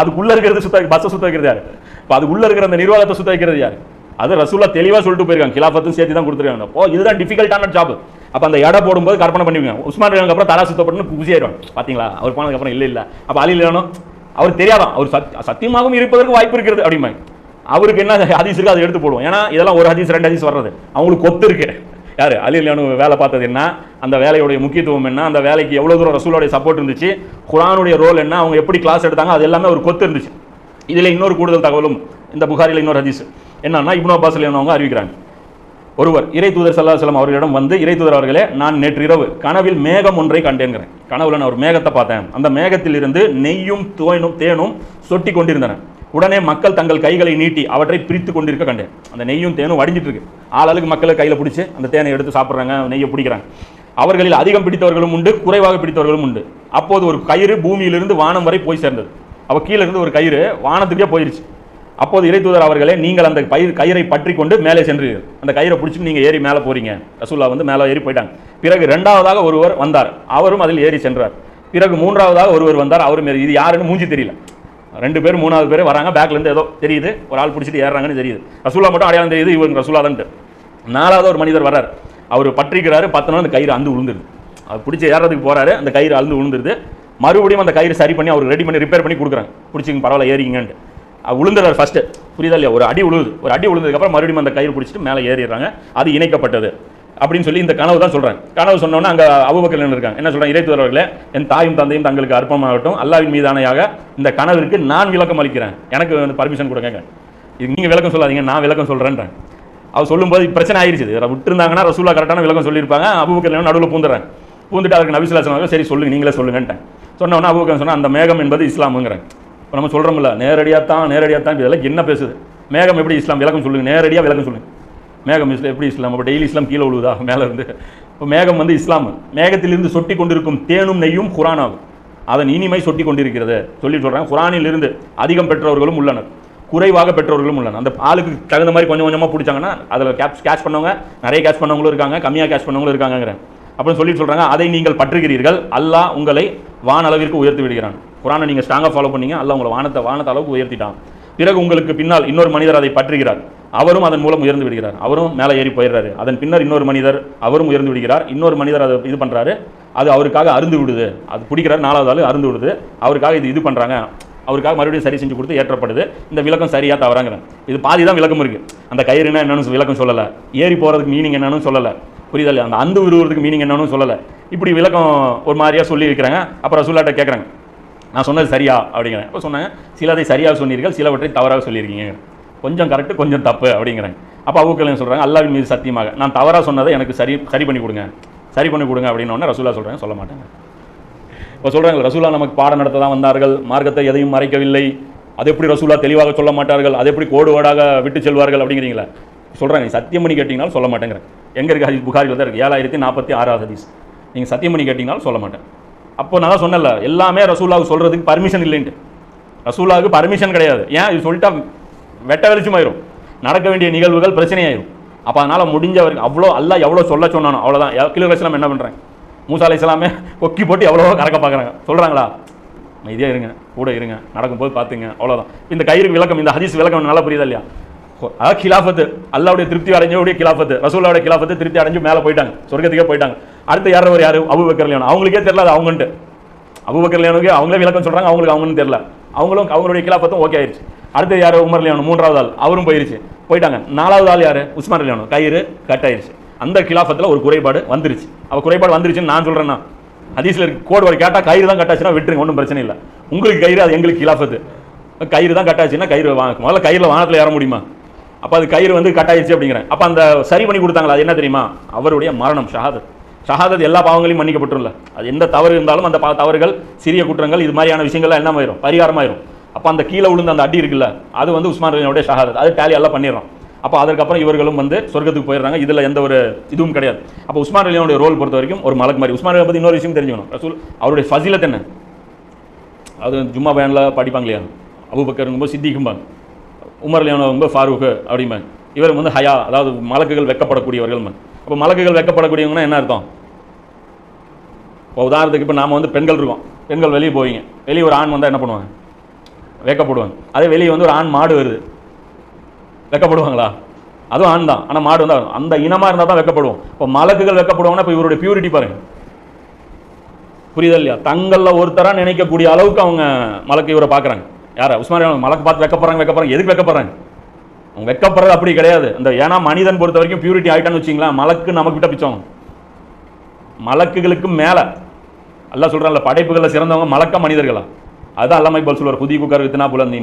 அதுக்குள்ள இருக்கிறது சுத்த, பஸ்ஸை சுத்த வைக்கிறது யாரு? இப்போ அதுக்குள்ள இருக்கிற அந்த நிர்வாகத்தை சுத்த வைக்கிறது யாரு? அது ரசூலா தெளிவாக சொல்லிட்டு போயிருக்காங்க. கிலாஃபத்தும் சேர்த்து தான் கொடுத்துருக்காங்க. அப்போ இதுதான் டிஃபிகல்ட்டான ஜாப். அப்போ அந்த எடை போடும்போது கற்பனை பண்ணுவீங்க, உஸ்மான் ரலியல்லாஹு அப்புறம் தலா சுத்தப்பட்டு குசி ஆயிடுவாங்க. பார்த்தீங்களா? அவர் போனதுக்கு அப்புறம் இல்லை. அப்போ அலி ரலியல்லாஹு அன்ஹு அவர் தெரியாதான், அவர் சத்தியமாகவும் இருப்பதற்கு வாய்ப்பு இருக்கிறது அப்படிம்பாங்க. அவருக்கு என்ன ஹதீஸ் இருக்கு அதை எடுத்து போடுவோம். ஏன்னா இதெல்லாம் ஒரு ஹதீஸ் 2 ஹதீஸ் வர்றது அவங்களுக்கு கொத்து இருக்கு. யாரு? அலி ரலியல்லாஹு அன்ஹு வேலை பார்த்தது என்ன, அந்த வேலையுடைய முக்கியத்துவம் என்ன, அந்த வேலைக்கு எவ்வளவு தூரம் ரசூலுடைய சப்போர்ட் இருந்துச்சு, குர்ஆனுடைய ரோல் என்ன, அவங்க எப்படி கிளாஸ் எடுத்தாங்க, அது எல்லாமே ஒரு கொத்து இருந்துச்சு. இதுல இன்னொரு கூடுதல் தகவலும் இந்த புகாரில இன்னொரு ஹதீஸ் என்னன்னா, இப்னு அப்பாஸ் ரலியல்லாஹு அன்ஹு அறிவிக்கிறாங்க, ஒருவர் இறை தூதர் ஸல்லல்லாஹு அலைஹி வஸல்லம் அவர்களிடம் வந்து, இறை தூதர் அவர்களே, நான் நேற்று இரவு கனவில் மேகம் ஒன்றை கண்டேன்கிறேன். கனவுல நான் ஒரு மேகத்தை பார்த்தேன். அந்த மேகத்தில் இருந்து நெய்யும் தேனும் சொட்டி கொண்டிருந்தன. உடனே மக்கள் தங்கள் கைகளை நீட்டி அவற்றை பிரித்து கொண்டிருக்க கண்டேன். அந்த நெய்யும் தேனும் வடிஞ்சிட்டு இருக்கு. ஆளாளுக்கு மக்களை கையில் பிடிச்சி அந்த தேனை எடுத்து சாப்பிட்றாங்க, நெய்யை பிடிக்கிறாங்க. அவர்களில் அதிகம் பிடித்தவர்களும் உண்டு, குறைவாக பிடித்தவர்களும் உண்டு. அப்போது ஒரு கயிறு பூமியிலிருந்து வானம் வரை போய் சேர்ந்தது. அவ கீழே இருந்து ஒரு கயிறு வானத்துக்கே போயிருச்சு. அப்போது இறை தூதர் அவர்களே, நீங்கள் அந்த கயிறை பற்றி கொண்டு மேலே சென்றீர்கள். அந்த கயிறை பிடிச்சிட்டு நீங்கள் ஏறி மேலே போறீங்க. ரசூல்லா வந்து மேலே ஏறி போயிட்டாங்க. பிறகு 2வது ஒருவர் வந்தார், அவரும் அதில் ஏறி சென்றார். பிறகு 3வது ஒருவர் வந்தார், அவரும் இது யாருன்னு மூஞ்சி தெரியல. 2 பேர் 3வது பேர் வராங்க, பேக்ல இருந்து ஏதோ தெரியுது, ஒரு ஆள் பிடிச்சிட்டு ஏறாங்கன்னு தெரியுது. ரசூல்லா மட்டும் அடையாளம் தெரியுது, இவங்க ரசூல்லா தான். 4வது ஒரு மனிதர் வர்றார், அவர் பற்றிக்கிறாரு, 10 நாள் அந்த கயிறு அந்து விழுந்துருது. அவர் பிடிச்சி ஏறதுக்கு போறாரு, அந்த கயிறு அழுந்து விழுந்துருது. மறுபடியும் அந்த கயிறு சரி பண்ணி அவர் ரெடி பண்ணி ரிப்பேர் பண்ணி கொடுக்குறாங்க, பிடிச்சிங்க பரவாயில்ல ஏறிங்கன்ட்டு. விழுந்துறாரு ஃபர்ஸ்ட், புரியுதா இல்லையா? ஒரு அடி விழுது, ஒரு அடி விழுந்ததுக்கப்புறம் மறுபடியும் அந்த கயிறு பிடிச்சிட்டு மேலே ஏறிடுறாங்க. அது இணைக்கப்பட்டது அப்படின்னு சொல்லி இந்த கனவு தான் சொல்றாங்க. கனவு சொன்னோன்னா அங்கே அபூபக்கர் இருக்காங்க, என்ன சொல்றாங்க? இறை தூதர் அவர்களே, என் தாயும் தந்தையும் தங்களுக்கு அர்ப்பணமாகட்டும், அல்லாஹ்வின் மீதானையாக இந்த கனவிற்கு நான் விளக்கம் அளிக்கிறேன், எனக்கு பர்மிஷன் கொடுங்க. இது நீங்க விளக்கம் சொல்லாதீங்க, நான் விளக்கம் சொல்றேன்றாங்க. அவர் சொல்லும்போது பிரச்சனை ஆயிடுச்சு. விட்டுருந்தாங்கன்னா ரசூலா கரெக்டான விளக்கம் சொல்லியிருப்பாங்க. அபூபக்கர் நடுவில் பூந்துடுறாங்க. பூந்துட்டு அதுக்கு நபி ஸல்லல்லாஹு அலைஹி வஸல்லம் சரி சொல்லுங்க, நீங்களே சொல்லுங்கன்ட்டேன். சொன்னோன்னா அபூபக்கர் சொன்னா, அந்த மேகம் என்பது இஸ்லாமுங்கிறாங்க. இப்போ நம்ம சொல்கிறோம்ல, நேரடியாக தான் இதெல்லாம் என்ன பேசுது? மேகம் எப்படி இஸ்லாம்? விளக்கம் சொல்லுங்கள், நேரடியாக விளக்கம் சொல்லுங்கள். மேகம் எப்படி இஸ்லாம்? அப்போ டெய்லி இஸ்லாம் கீழே விழுவுதா மேலே இருந்து? இப்போ மேகம் வந்து இஸ்லாம். மேகத்திலிருந்து சொட்டி கொண்டிருக்கும் தேனும் நெய்யும் குர்ஆன் ஆகும். அதன் இனிமை சொட்டி கொண்டிருக்கிறது சொல்லி சொல்கிறாங்க. குர்ஆனில் இருந்து அதிகம் பெற்றவர்களும் உள்ளனர், குறைவாக பெற்றவர்களும் உள்ளனர். அந்த ஆளுக்கு தகுந்த மாதிரி கொஞ்சம் கொஞ்சமாக பிடிச்சாங்கன்னா அதில் கேட்ச் பண்ணவங்க நிறைய கேட்ச் பண்ணவங்களும் இருக்காங்க, கம்மியாக கேட்ச் பண்ணவங்களும் இருக்காங்கிறேன் அப்படின்னு சொல்லி சொல்கிறாங்க. அதை நீங்கள் பற்றுகிறீர்கள், அல்லாஹ் உங்களை வான அளவிற்கு உயர்த்தி விடுகிறான். குர்ஆனை நீங்கள் ஸ்ட்ராங்காக ஃபாலோ பண்ணீங்க, அல்லாஹ் உங்களை வானத்தை அளவுக்கு உயர்த்திட்டான். பிறகு உங்களுக்கு பின்னால் இன்னொரு மனிதர் அதை பற்றுகிறார், அவரும் அதன் மூலம் உயர்ந்து விடுகிறார், அவரும் மேலே ஏறி போயிடுறாரு. அதன் பின்னர் இன்னொரு மனிதர், அவரும் உயர்ந்து விடுகிறார். இன்னொரு மனிதர் அதை இது பண்ணுறாரு, அது அவருக்காக அருந்து விடுது, அது பிடிக்கிறார். 4வது ஆள் அருந்து விடுது, அவருக்காக இது பண்ணுறாங்க, அவருக்காக மறுபடியும் சரி செஞ்சு கொடுத்து ஏற்றப்படுது. இந்த விளக்கம் சரியா தவறாங்கிறேன். இது பாதி தான் விளக்கம் இருக்கு. அந்த கயிறுனா என்னன்னு விளக்கம் சொல்லலை, ஏறி போகிறதுக்கு மீனிங் என்னன்னு சொல்லலை, புரியுதா இல்லையா? அந்த அந்து விடுவதுக்கு மீனிங் என்னன்னு சொல்லலை. இப்படி விளக்கம் ஒரு மாதிரியாக சொல்லி இருக்கிறாங்க. அப்புறம் ரசூலுல்லாஹ்ட்ட கேட்குறாங்க, நான் சொன்னது சரியா அப்படிங்கிறேன். இப்போ சொன்னாங்க, சிலதை சரியாக சொன்னீர்கள், சிலவற்றை தவறாக சொல்லியிருக்கீங்க, கொஞ்சம் கரெக்டு கொஞ்சம் தப்பு அப்படிங்கிறாங்க. அப்போ அபூபக்கர் சொல்கிறாங்க, அல்லாஹ்வின் மீது சத்தியமாக நான் தவறாக சொன்னதை எனக்கு சரி பண்ணி கொடுங்க, சரி பண்ணி கொடுங்க அப்படின்னு ரசூலா சொல்கிறாங்க, சொல்ல மாட்டாங்க. இப்போ சொல்கிறாங்க ரசூலா நமக்கு பாடம் நடத்த தான் வந்தார்கள், மார்க்கத்தை எதையும் மறைக்கவில்லை, அது எப்படி ரசூலா தெளிவாக சொல்ல மாட்டார்கள், அது எப்படி கோடு கோடாக விட்டு செல்வார்கள் அப்படிங்கிறீங்களா சொல்கிறாங்க. சத்தியம் பண்ணி கேட்டிங்கனாலும் சொல்ல மாட்டேங்கிறேன். எங்கே இருக்குது ஹதீஸ்? புகாரில் தான் இருக்குது, 7046 ஹதீஸ். நீங்கள் சத்தியம் பண்ணி கேட்டிங்கனாலும் சொல்ல மாட்டேன். அப்போ நான் தான் சொன்னல, எல்லாமே ரசூலாவுக்கு சொல்கிறதுக்கு பர்மிஷன் இல்லைன்ட்டு. ரசூலாவுக்கு பர்மிஷன் கிடையாது. ஏன் இது சொல்லிட்டா வெட்ட வெளிச்சமாயிரும், நடக்க வேண்டிய நிகழ்வுகள் பிரச்சனையாயிரும். அப்போ அதனால் முடிஞ்ச வரைக்கும் அவ்வளோ அல்லாஹ் எவ்வளோ சொல்ல சொன்னானோ அவ்வளோதான். கிலோ இஸ்லாம் என்ன பண்ணுறாங்க, மூசா அலைஹிஸ்ஸலாமே கொக்கி போட்டு எவ்வளோ கறக்க பார்க்குறாங்க. சொல்கிறாங்களா இதே இருங்க, கூட இருங்க, நடக்கும்போது பார்த்துங்க, அவ்வளோதான். இந்த கயிறு விளக்கம், இந்த ஹதீஸ் விளக்கம் நல்லா புரியுதா இல்லையா? அதாவது கிலாஃபத்து, அல்லாவுடைய திருப்தி அடைஞ்சோடைய கிலாஃபத்து, ரசூலாவுடைய கிலாஃபத்து திருப்தி அடைஞ்சு மேலே போயிட்டாங்க, சொர்க்கத்துக்கே போயிட்டாங்க. அடுத்து யார் அபூபக்கர் ரலியல்லாஹு, அவங்களுக்கே தெரியல அது அவங்கன்ட்டு. அபூபக்கர் ரலியல்லாஹுக்கு அவங்களே விளக்கம் சொல்கிறாங்க, அவங்களுக்கு அவங்கன்னு தெரியல. அவங்களுடைய கிலாஃபத்தும் ஓகே ஆயிடுச்சு. அடுத்து யார்? உமர் ரலியல்லாஹு, மூன்றாவது ஆள், அவரும் போயிட்டாங்க. நாலாவது ஆள் யார்? உஸ்மான் ரலியல்லாஹு, கயிறு கட் ஆயிடுச்சு. அந்த கிலாஃபத்தில் ஒரு குறைபாடு வந்துருச்சு. குறைபாடு வந்துருச்சுன்னு நான் சொல்கிறேன்னா, ஹதீஸ்ல கோடு வரை கேட்டால் கயிறு தான் கட்டாச்சுன்னா விட்டுருங்க, ஒன்றும் பிரச்சனை இல்லை. உங்களுக்கு கயிறு, அது எங்களுக்கு கிலாஃபத்து. கயிறு தான் கட்டாச்சுன்னா கயிறு முதல்ல கயிறில் வானத்தில் ஏற முடியுமா? அப்போ அது கயிறு கட்டாயிருச்சு அப்படிங்கிறேன். அப்போ அந்த சரி பண்ணி கொடுத்தாங்களா, அது என்ன தெரியுமா? அவருடைய மரணம், ஷஹாதத். ஷஹாதத் எல்லா பாவங்களையும் மன்னிக்கப்பட்டுள்ள. அது எந்த தவறு இருந்தாலும் அந்த தவறுகள், சிறிய குற்றங்கள், இது மாதிரியான விஷயங்கள்லாம் என்ன ஆயிரும்? பரிகாரமாயிரும். அப்போ அந்த கீழே விழுந்த அந்த அடி இருக்குல்ல, அது உஸ்மான் ரலியல்லாஹுடைய ஷஹாதத், அது டேலி எல்லாம் பண்ணிடுறோம். அப்போ அதுக்கப்புறம் இவர்களும் சொர்க்கத்துக்கு போயிடுறாங்க. இதில் எந்த ஒரு இதுவும் கிடையாது. அப்போ உஸ்மான் ரலியல்லாஹுடைய ரோல் பொறுத்த வரைக்கும் ஒரு மலக் மாதிரி. உஸ்மான் ரலியல்லாஹு பற்றி இன்னொரு விஷயம் தெரிஞ்சுக்கணும். ரசூல் அவருடைய ஃபஸீலத் என்ன? அது ஜும்மா பயானில் படிப்பாங்க இல்லையா? அபூபக்கருங்கும்போது சித்திக்கும்பாங்க, உமர் ரலியல்லாஹு ஃபாரூக் அப்படிம்பாங்க. இவர் ஹயா, அதாவது மலக்குகள் வெக்கப்படக்கூடியவர்கள். அப்போ மலக்குகள் வெக்கப்படக்கூடியவங்கன்னா என்ன அர்த்தம்? இப்போ உதாரணத்துக்கு இப்போ நாம் பெண்கள் இருக்கோம், பெண்கள் வெளியே போவீங்க, வெளியே ஒரு ஆண் வந்தால் என்ன பண்ணுவாங்க? வெக்கப்படுவாங்க. அதே வெளியே ஒரு ஆண் மாடு வருது, வெக்கப்படுவாங்களா? அதுவும் ஆண் தான், ஆனால் மாடு வந்தால் அந்த இனமாக இருந்தால் தான் வெக்கப்படுவோம். இப்போ மலக்குகள் வெக்கப்படுவாங்கன்னா இப்போ இவருடைய பியூரிட்டி பாருங்க, புரியுதா இல்லையா? தங்களில் ஒருத்தராக நினைக்கக்கூடிய அளவுக்கு அவங்க மலக்கு இவரை பார்க்குறாங்க. யாரை? உஸ்மான் மலக்கு பார்த்து வெக்கப்படுறாங்க. எதுக்கு வெக்கப்படுறாங்க? அவங்க வெக்கப்படுறது அப்படி கிடையாது. அந்த ஏன்னா மனிதன் பொறுத்த வரைக்கும் பியூரிட்டி ஆகிட்டான்னு வச்சிங்களேன், மலக்கு நமக்கு விட்ட பிச்சவங்க. மலக்குகளுக்கு மேலே அல்லாஹ் சொல்கிறான்ல, படைப்புகளில் சிறந்தவங்க மலக்க மனிதர்களா? அதுதான் அல்லாஹ் இக்பால் சொல்வார், புதிய குக்கர் வித்துனா போல, நீ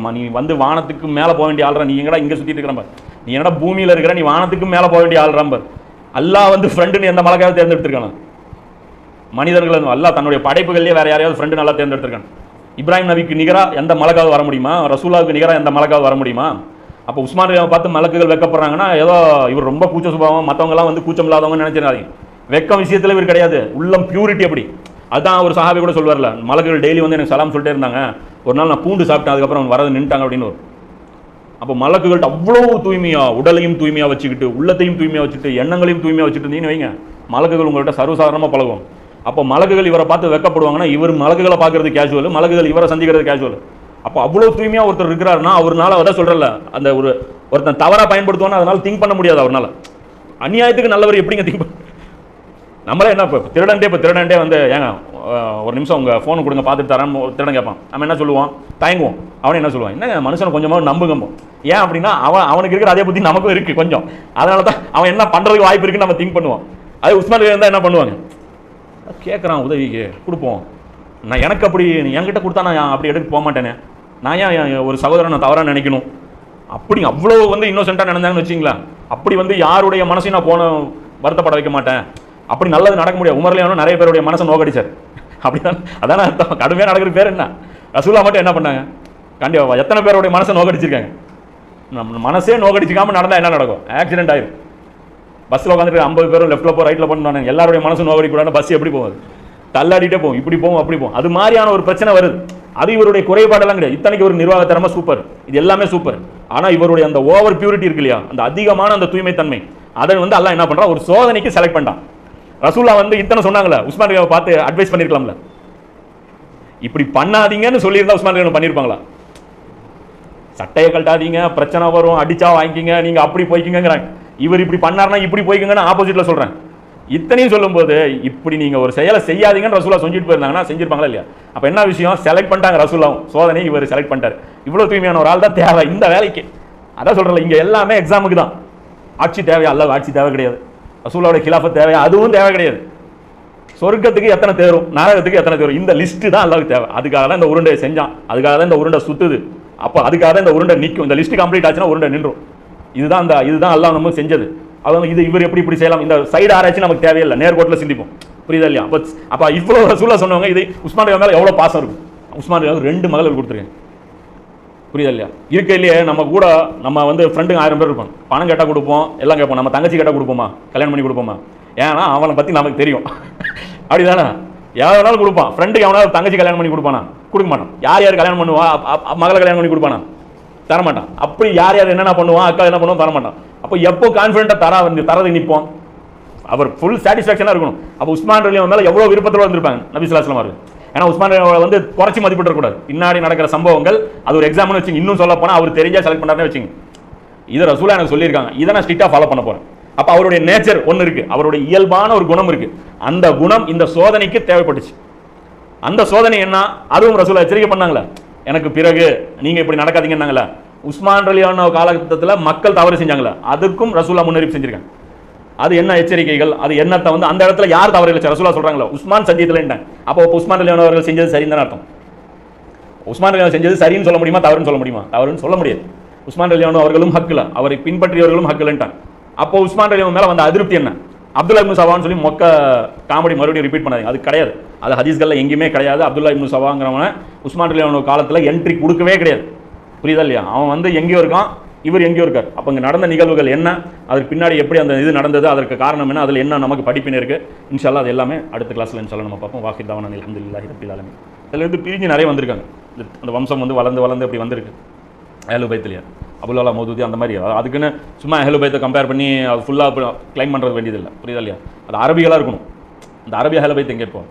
வானத்துக்கு மேலே போக வேண்டிய ஆள்ற, நீ எங்கடா இங்கே சுற்றிட்டு இருக்கிற, நீ என்னடா பூமியில் இருக்கிற, நீ வானத்துக்கு மேலே போக வேண்டிய ஆள்றாம்பர். அல்லாஹ் ஃப்ரெண்டுன்னு எந்த மலக்காவது தேர்ந்தெடுத்திருக்காங்க? மனிதர்கள் அல்லாஹ் தன்னுடைய படைப்புகள்லேயே வேற யாரையாவது ஃப்ரெண்டு நல்லா தேர்ந்தெடுத்திருக்காங்க? இப்ராஹிம் நபிக்கு நிகராக எந்த மலக்காவது வர முடியுமா? ரசூலாவுக்கு நிகராக எந்த மலக்காவது வர முடியுமா? அப்போ உஸ்மான் ரலியல்லாஹு பார்த்து மலக்குகள் வெக்கப்படுறாங்கன்னா ஏதோ இவர் ரொம்ப கூச்ச சுபாவம், மற்றவங்கலாம் கூச்சம் இல்லாதவங்க நினைச்சிடாதீங்க. வெக்கம் விஷயத்தில் இவர் கிடையாது, உள்ளம் பியூரிட்டி அப்படி. அதுதான் ஒரு சஹாபி கூட சொல்வார்ல, மலக்குகள் டெய்லி எனக்கு சலாம் சொல்லிட்டே இருந்தாங்க, ஒரு நாள் நான் பூண்டு சாப்பிட்டேன், அதுக்கப்புறம் வரது நின்ட்டாங்க அப்படின்னு வரும். அப்போ மலக்குகள்கிட்ட அவ்வளோ தூய்மையா, உடலையும் தூய்மையா வச்சுக்கிட்டு, உள்ளத்தையும் தூய்மையா வச்சுட்டு, எண்ணங்களையும் தூய்மையா வச்சுட்டு இருந்தீங்கன்னு வைங்க, மலக்குகள் உங்கள்கிட்ட சர்வசாதாரணமாக பழகும். அப்போ மலக்குகள் இவரை பார்த்து வெக்கப்படுவாங்கன்னா, இவர் மலக்குகளை பார்க்கறது கேஷுவல், மலக்குகள் இவரை சந்திக்கிறது கேஷுவல். அப்போ அவ்வளோ தூய்மையாக ஒருத்தர் இருக்கிறாருன்னா அவர்னால அதை சொல்கிறல, அந்த ஒருத்தன் தவறாக பயன்படுத்துவான்னு அதனால திங்க் பண்ண முடியாது. அவர்னால அநியாயத்துக்கு நல்லவர் எப்படிங்க திங்க் பண்ண? நம்மளே என்ன இப்போ திருடன்டே ஏங்க ஒரு நிமிஷம் உங்கள் ஃபோனு கொடுங்க பார்த்துட்டு தரேன் திருடன் கேட்பான். நம்ம என்ன சொல்லுவோம்? தயங்குவோம். அவனை என்ன சொல்லுவான்? என்ன மனுஷனை கொஞ்சமாக நம்புங்கம்போ. ஏன் அப்படின்னா அவனுக்கு இருக்கிற அதே புத்தி நமக்கும் இருக்குது கொஞ்சம். அதனால தான் அவன் என்ன பண்ணுறதுக்கு வாய்ப்பு இருக்குன்னு நம்ம திங்க் பண்ணுவோம். அதே உஸ்மான் இருந்தால் என்ன பண்ணுவாங்க? கேட்குறான், உதவிக்கு கொடுப்போம். நான் எனக்கு அப்படி என்கிட்ட கொடுத்தா நான் அப்படி எடுக்க போக மாட்டேனே, நான் ஏன் ஒரு சகோதரன் நான் தவறாக நினைக்கணும்? அப்படி அவ்வளோ இன்னோசென்ட்டாக நினைந்தாங்கன்னு வச்சிங்களா, அப்படி யாருடைய மனசையும் நான் வருத்தப்பட வைக்க மாட்டேன். அப்படி நல்லது நடக்க முடியாது. உமர் ரலியல்லாஹு நிறைய பேருடைய மனசை நோக்கடிச்சார். அப்படிதான், அதான அர்த்தம். கடுமையாக நடக்கிற பேர் என்ன? ரசூலா மட்டும் என்ன பண்ணாங்க? கண்டிப்பாக எத்தனை பேருடைய மனசை நோக்கடிச்சிருக்காங்க? நம்ம மனசே நோக்கடிச்சிக்காமல் நடந்தால் என்ன நடக்கும்? ஆக்சிடென்ட் ஆயிரும். பஸ்ஸில் உட்காந்துட்டு 50 பேரும் லெஃப்ட்டில் போ ரைட்டில் போனாங்க, எல்லாருடைய மனசு நோக்கடிக்கூடாது. பஸ் எப்படி போகுது? தள்ளாடிட்டே போகும், இப்படி போகும் அப்படி போகும். அது மாதிரியான ஒரு பிரச்சனை வருது. அது இவருடைய குறைபாடெல்லாம் கிடையாது. இத்தனைக்கு ஒரு நிர்வாக திறமை சூப்பர், இது எல்லாமே சூப்பர். ஆனால் இவருடைய அந்த ஓவர் பியூரிட்டி இருக்கு இல்லையா, அந்த அதிகமான அந்த தூய்மை தன்மை, அதை அல்லாஹ் என்ன பண்ணுறான்? ஒரு சோதனைக்கு செலக்ட் பண்ணிட்டான். ரசூல்லா இத்தனை சொன்னாங்களே, உஸ்மான் ரலியல்லாஹு பார்த்து அட்வைஸ் பண்ணிருக்கலாம்ல. இப்படி பண்ணாதீங்கன்னு சொல்லியிருந்தா உஸ்மான் ரலியல்லாஹு பண்ணியிருப்பாங்களா? சட்டையை கழட்டாதீங்க, பிரச்சனை வரும், அடிச்சா வாங்கிக்கிங்க, நீங்க அப்படி போய்க்கிங்கிறாங்க. இவர் இப்படி பண்ணார்னா இப்படி போய்க்குங்கன்னு ஆப்போசிட்ல சொல்றேன். இத்தனையும் சொல்லும்போது இப்படி நீங்க ஒரு செயலை செய்யாதீங்கன்னு ரசூலா சொல்லிட்டு போயிருந்தாங்கன்னா செஞ்சிருப்பாங்களா இல்லையா? அப்ப என்ன விஷயம்? செலக்ட் பண்ணிட்டாங்க ரசூலாவும், சோதனை இவர் செலக்ட் பண்ணிட்டாரு. இவ்வளவு தூய்மையான ஒரு ஆள் தான் தேவை இந்த வேலைக்கு. அதான் சொல்றேன், இங்க எல்லாமே எக்ஸாமுக்கு தான். ஆட்சி தேவை, அல்லாஹ் ஆட்சி தேவை கிடையாது. ரசூலோட கிலாஃபத் தேவை, அதுவும் தேவை கிடையாது. சொர்க்கத்துக்கு எத்தனை தேரும், நரகத்துக்கு எத்தனை தேரும், இந்த லிஸ்ட் தான் அல்லாஹ்வுக்கு தேவை. அதுக்காக தான் இந்த உருண்டையை செஞ்சான், அதுக்காக தான் இந்த உருண்டை சுத்துது. அப்போ அதுக்காக தான் இந்த உருண்டை நிற்கும். இந்த லிஸ்ட் கம்ப்ளீட் ஆச்சுன்னா உருண்டை நின்றும். இதுதான் அல்லாஹ் நம்ம செஞ்சது. அது வந்து இது இவர் எப்படி இப்படி செய்யலாம், இந்த சைடு ஆராய்ச்சி நமக்கு தேவையில்லை, நேர்கோட்டில் சிந்திப்போம். புரியுதா இல்லையா? அப்போ இவ்வளோ ரசூலா சொன்னவங்க இது உஸ்மான் ரலியல்லாஹு மேலே எவ்வளோ பாசம் இருக்கும். உஸ்மான் ரலியல்லாஹு 2 மகள் கொடுத்துருக்கேன். புரியுதா இல்லையா? இருக்க இல்லையே நம்ம கூட நம்ம வந்து ஃப்ரெண்டுங்க 1000 பேர் இருப்போம். பணம் கேட்டால் கொடுப்போம், எல்லாம் கேட்போம். நம்ம தங்கச்சி கேட்டால் கொடுப்போமா? கல்யாணம் பண்ணி கொடுப்போமா? ஏன்னா அவனை பற்றி நமக்கு தெரியும். அப்படிதானே? எவனாலும் கொடுப்பான். ஃப்ரெண்டுக்கு எவனாலும் தங்கச்சி கல்யாணம் பண்ணி கொடுப்பானா? கொடுக்க மாட்டான். யார் யார் கல்யாணம் பண்ணுவா? மகளை கல்யாணம் பண்ணி கொடுப்பானா? தரமாட்டான். அப்படி யார் யார் என்னென்ன பண்ணுவான், அக்கா என்ன பண்ணுவோம், தரமாட்டான். அப்போ எப்போ கான்ஃபிடென்ட்டாக தரது நிற்போம், அவர் ஃபுல் சாட்டிஸ்ஃபேக்ஷனாக இருக்கணும். அப்போ உஸ்மான் ரலியல்லாஹு மேலே எவ்வளோ விருப்பத்தோடு வந்திருப்பாங்க நபி ஸல்லல்லாஹு அலைஹி வஸல்லம். ஏன்னா உஸ்மான் வந்து குறைச்சி மதிப்பிடக்கூடாது. பின்னாடி நடக்கிற சம்பவங்கள் அது ஒரு எக்ஸாம்னு வச்சுங்க. இன்னும் சொல்ல போனால் அவர் தெரிஞ்சா செலக்ட் பண்ணாருன்னு வச்சுங்க. இதை ரசூலா எனக்கு சொல்லியிருக்காங்க, இதை நான் ஸ்ட்ரிக்டாக ஃபாலோ பண்ண போகிறேன். அப்போ அவருடைய நேச்சர் ஒன்று இருக்குது, அவருடைய இயல்பான ஒரு குணம் இருக்குது. அந்த குணம் இந்த சோதனைக்கு தேவைப்பட்டுச்சு. அந்த சோதனை என்ன, அதுவும் ரசூலா எச்சரிக்கை பண்ணாங்களே, எனக்கு பிறகு நீங்கள் இப்படி நடக்காதீங்கன்னாங்களே. உஸ்மான் ரலியல்லாஹு காலகட்டத்தில் மக்கள் தவறு செஞ்சாங்களே, அதுக்கும் ரசூலா முன்னறிவிப்பு செஞ்சிருக்காங்க. அது என்ன எச்சரிக்கைகள், அது என்னத்தை வந்து அந்த இடத்துல யார் தவறு இல்லை ரசூலா சொல்றாங்களோ உஸ்மான் சத்தியத்தில். அப்போ உஸ்மான் ரலியல்லாஹு அவர்கள் செஞ்சது சரின்னு தான் அர்த்தம். உஸ்மான் ரலியல்லாஹு செஞ்சது சரின்னு சொல்ல முடியுமா, தவறுன்னு சொல்ல முடியுமா? தவறுன்னு சொல்ல முடியாது. உஸ்மான் ரலியல்லாஹு அவர்களும் ஹக்கில், அவரை பின்பற்றியவர்களும் ஹக்கில்ட்டாங்க. அப்போ உஸ்மான் ரலியல்லாஹு மேலே வந்த அதிருப்தி என்ன? அப்துல்லா இப்னு சவான்னு சொல்லி மொக்க காமெடி மறுபடியும் ரிப்பீட் பண்ணாங்க. அது கிடையாது, அது ஹதீஸ்களில் எங்கேயுமே கிடையாது. அப்துல்லா இப்னு சவாங்கிறவன உஸ்மான் ரலியல்லாஹு காலத்தில் என்ட்ரி கொடுக்கவே கிடையாது. புரியுதா இல்லையா? அவன் வந்து எங்கேயோ இருக்கான், இவர் எங்கேயோ இருக்கார். அப்போ இங்கே நடந்த நிகழ்வுகள் என்ன, அதுக்கு பின்னாடி எப்படி அந்த இது நடந்தது, அதற்கு காரணம் என்ன, அதில் என்ன நமக்கு படிப்பினை இருக்குது, இன்ஷா அல்லாஹ் அது எல்லாமே அடுத்த கிளாஸில் இன்ஷா அல்லாஹ் நம்ம பார்ப்போம். வாஹித் தாவானா அல்ஹம்துலில்லாஹி ரப்பில் ஆலமீன். அதிலிருந்து பிரிஞ்சு நிறைய வந்திருக்காங்க. அந்த வம்சம் வந்து வளர்ந்து வளர்ந்து இப்படி வந்திருக்கு. அஹ்லு பைத்லையா அபுல் மௌதூதி அந்த மாதிரி. அதுக்குன்னு சும்மா அஹ்லு பைத்தை கம்பேர் பண்ணி அது ஃபுல்லாக கிளைம் பண்ணுறது வேண்டியதில்லை. புரியுதா இல்லையா? அது அரபிகளாக இருக்கணும். அந்த அரபி அஹ்லு பைத் எங்கே இருப்போம்?